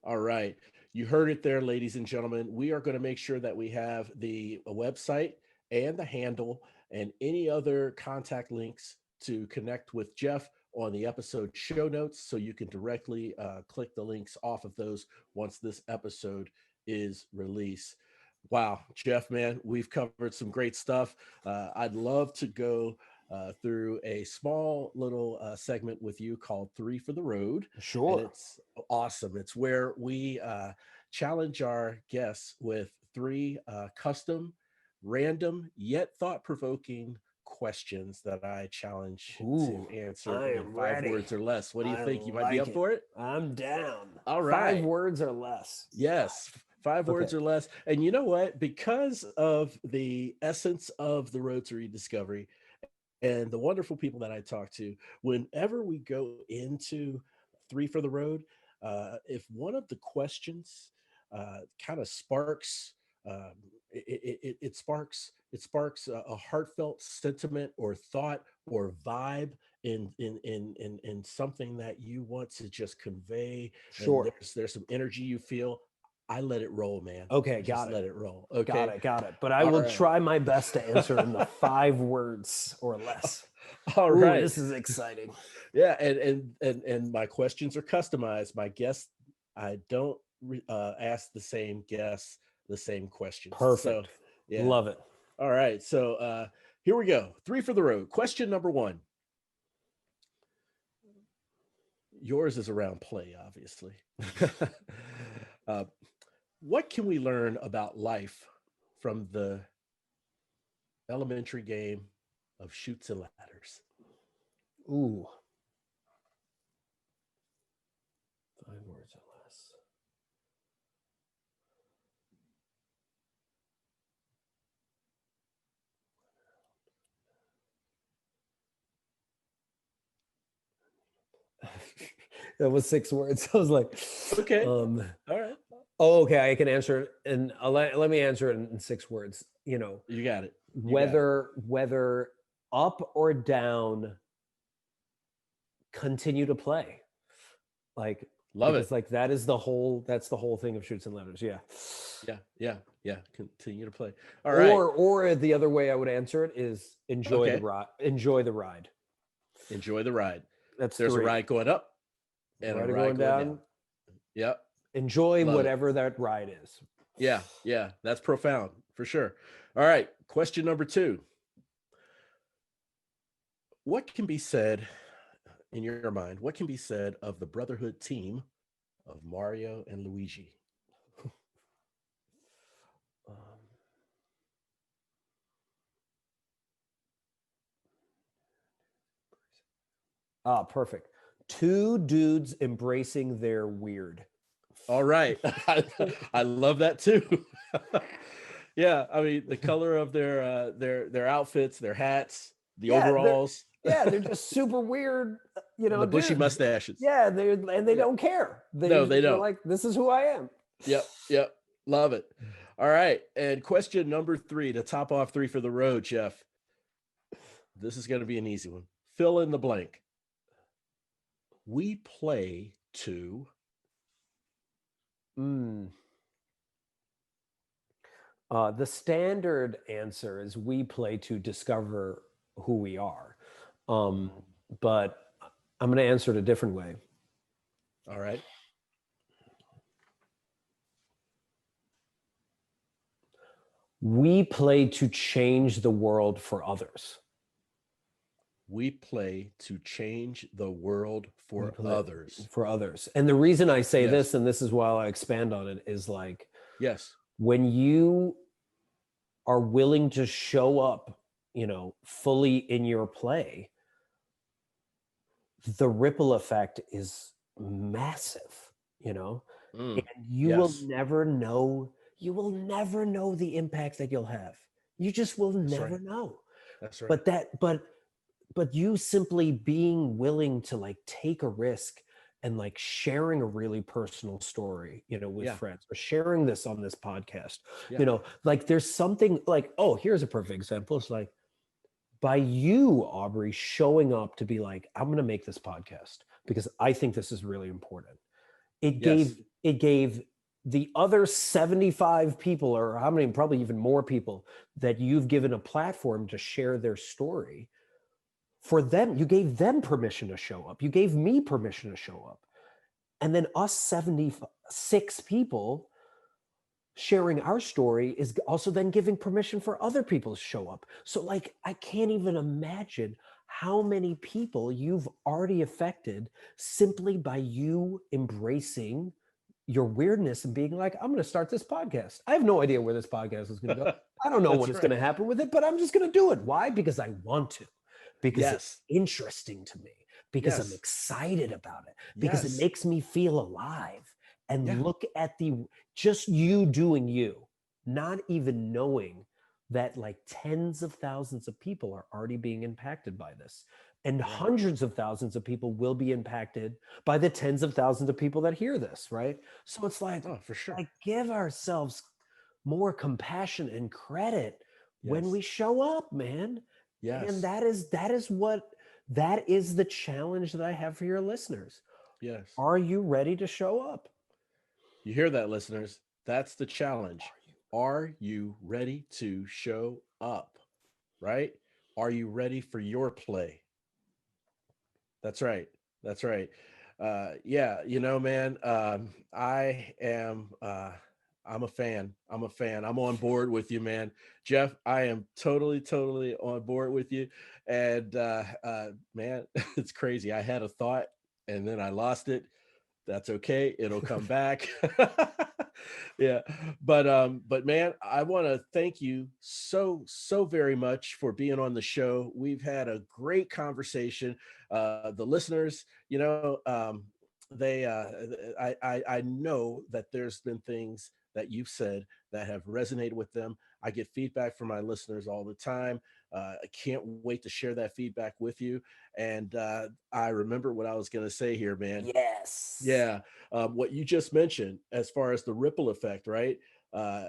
All right. You heard it there, ladies and gentlemen. We are going to make sure that we have the website and the handle and any other contact links to connect with Jeff on the episode show notes so you can directly click the links off of those once this episode is released. Wow, Jeff, man, we've covered some great stuff. I'd love to go through a small little segment with you called Three for the Road. And Sure. it's awesome. It's where we challenge our guests with three custom, random, yet thought provoking questions that I challenge Ooh, to answer I in am 5 words ready. or less. What do you I think? You might be like up it. for it? I'm down. All 5 right. words or less. Yes, 5 words Okay. or less. And you know what? Because of the essence of the road to rediscovery and the wonderful people that I talk to, whenever we go into Three for the Road, if one of the questions kind of sparks, um, it sparks a heartfelt sentiment or thought or vibe in something that you want to just convey, and Sure. there's some energy you feel. I let it roll, man. Okay, I just got it. let it roll. Got Okay. it. Got it. But I All will right. try my best to answer in the 5 words or less. All Ooh, right. this is exciting. Yeah, and my questions are customized. My guests, I don't ask the same guests the same questions. So, Perfect. yeah. Love it. All right. So here we go. Three for the road. Question number one. Yours is around play, obviously. uh, what can we learn about life from the elementary game of shoots and ladders? Ooh. 5 words or less. That was 6 words. I was like, Okay. um, All right. oh, okay, I can answer it, and let me answer it in 6 words. You got it. You got it. Whether up or down, continue to play. Like Love because it. like that's the whole thing of shoots and ladders. Yeah. Yeah. Yeah. Yeah. Continue to play. All right. Or the other way I would answer it is enjoy the Okay. ride. Enjoy the ride. Enjoy the ride. That's There's a 3. ride going up and a Ride ride going going down. down. Yep. Enjoy Love it. whatever that ride is. Yeah. Yeah. That's profound for sure. All right. Question number two. What can be said in your mind? What can be said of the Brotherhood team of Mario and Luigi? Um, Perfect. 2 dudes embracing their weird. All right. I love that too. Yeah, I mean the color of their outfits, their hats, the Yeah, overalls, they're just super weird, and the bushy dudes. mustaches. Yeah, they Yeah. don't care. No, they They're don't. like, this is who I am. Yep, yep. Love it. All right. And question number three to top off Three for the Road, Jeff. This is going to be an easy one. Fill in the blank. We play to. The standard answer is we play to discover who we are. But I'm going to answer it a different way. All right. We play to change the world for others. We play to change the world We for play others. for others. And the reason I say Yes. this, and this is why I expand on it, is like Yes. when you are willing to show up, fully in your play, the ripple effect is massive, Mm. and you will Yes. never know, the impact that you'll have. You just will That's never right. know. That's right. But you simply being willing to like take a risk and like sharing a really personal story, with Yeah. friends, or sharing this on this podcast, Yeah. like there's something like, oh, here's a perfect example. It's like by you, Aubrey, showing up to be like, I'm going to make this podcast because I think this is really important. It Yes. gave the other 75 people, or how many, probably even more people, that you've given a platform to share their story. For them, you gave them permission to show up. You gave me permission to show up. And then us 76 people sharing our story is also then giving permission for other people to show up. So like, I can't even imagine how many people you've already affected simply by you embracing your weirdness and being like, I'm going to start this podcast. I have no idea where this podcast is going to go. I don't know what That's is right. going to happen with it, but I'm just going to do it. Why? Because I want to, because it's Yes. interesting to me, because I'm Yes. excited about it, because it Yes. makes me feel alive. And Yeah. look at just you doing you, not even knowing that like tens of thousands of people are already being impacted by this. And Right. hundreds of thousands of people will be impacted by the tens of thousands of people that hear this, right? So it's Oh, for sure. like give ourselves more compassion and credit when Yes. we show up, man. And Yes. that is the challenge that I have for your listeners. Yes. Are you ready to show up? You hear that, listeners? That's the challenge. Are you ready to show up? Right? Are you ready for your play? That's right. That's right. Yeah, man, I am I'm a fan. I'm a fan. I'm on board with you, man. Jeff, I am totally, totally on board with you. And man, it's crazy. I had a thought and then I lost it. That's okay. It'll come back. Yeah. But man, I want to thank you so very much for being on the show. We've had a great conversation. The listeners, they I know that there's been things that you've said that have resonated with them. I get feedback from my listeners all the time. I can't wait to share that feedback with you. And I remember what I was going to say here, man. Yes. Yeah, what you just mentioned as far as the ripple effect, right? Uh,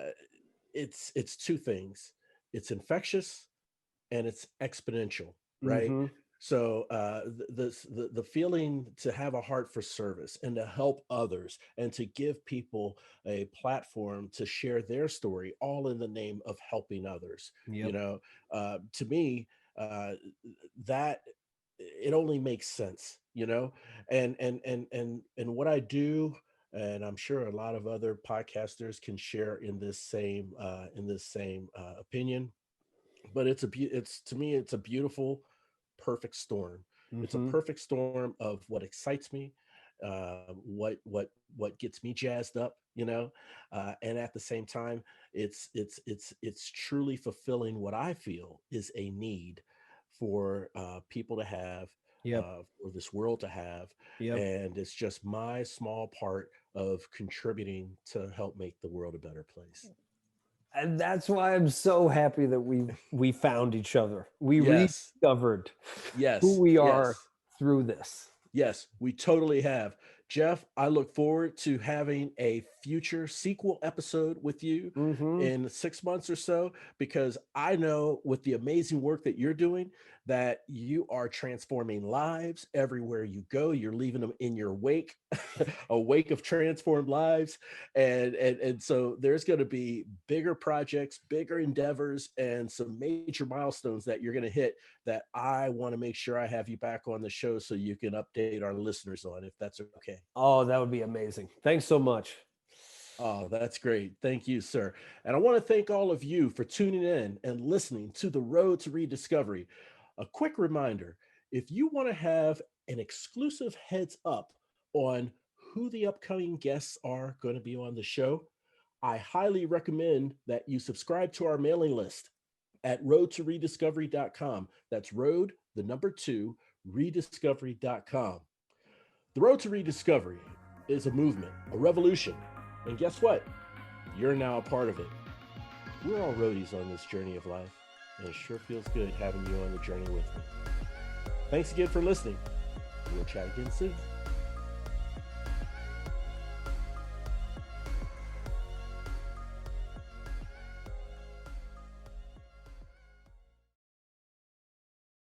it's two things. It's infectious and it's exponential, right? Mm-hmm. So the feeling to have a heart for service and to help others and to give people a platform to share their story, all in the name of helping others. Yep. To me, uh, that it only makes sense, and what I do, and I'm sure a lot of other podcasters can share in this same opinion, but it's to me it's a beautiful perfect storm. It's a Mm-hmm. perfect storm of what excites me, what gets me jazzed up, and at the same time it's truly fulfilling what I feel is a need for people to have, Yep. for this world to have, Yep. and it's just my small part of contributing to help make the world a better place. And that's why I'm so happy that we found each other. We Yes. rediscovered who Yes. we are Yes. through this. Yes, we totally have. Jeff, I look forward to having a future sequel episode with you Mm-hmm. in 6 months or so, because I know with the amazing work that you're doing, that you are transforming lives everywhere you go. You're leaving them in your wake, a wake of transformed lives. And so there's going to be bigger projects, bigger endeavors, and some major milestones that you're going to hit that I want to make sure I have you back on the show so you can update our listeners on, if that's okay. Oh, that would be amazing. Thanks so much. Oh, that's great. Thank you, sir. And I want to thank all of you for tuning in and listening to The Road to Rediscovery. A quick reminder, If you want to have an exclusive heads up on who the upcoming guests are going to be on the show, I highly recommend that you subscribe to our mailing list at roadtorediscovery.com. That's road, the number 2, rediscovery.com. The Road to Rediscovery is a movement, a revolution. And guess what? You're now a part of it. We're all roadies on this journey of life, and it sure feels good having you on the journey with me. Thanks again for listening. We'll chat again soon.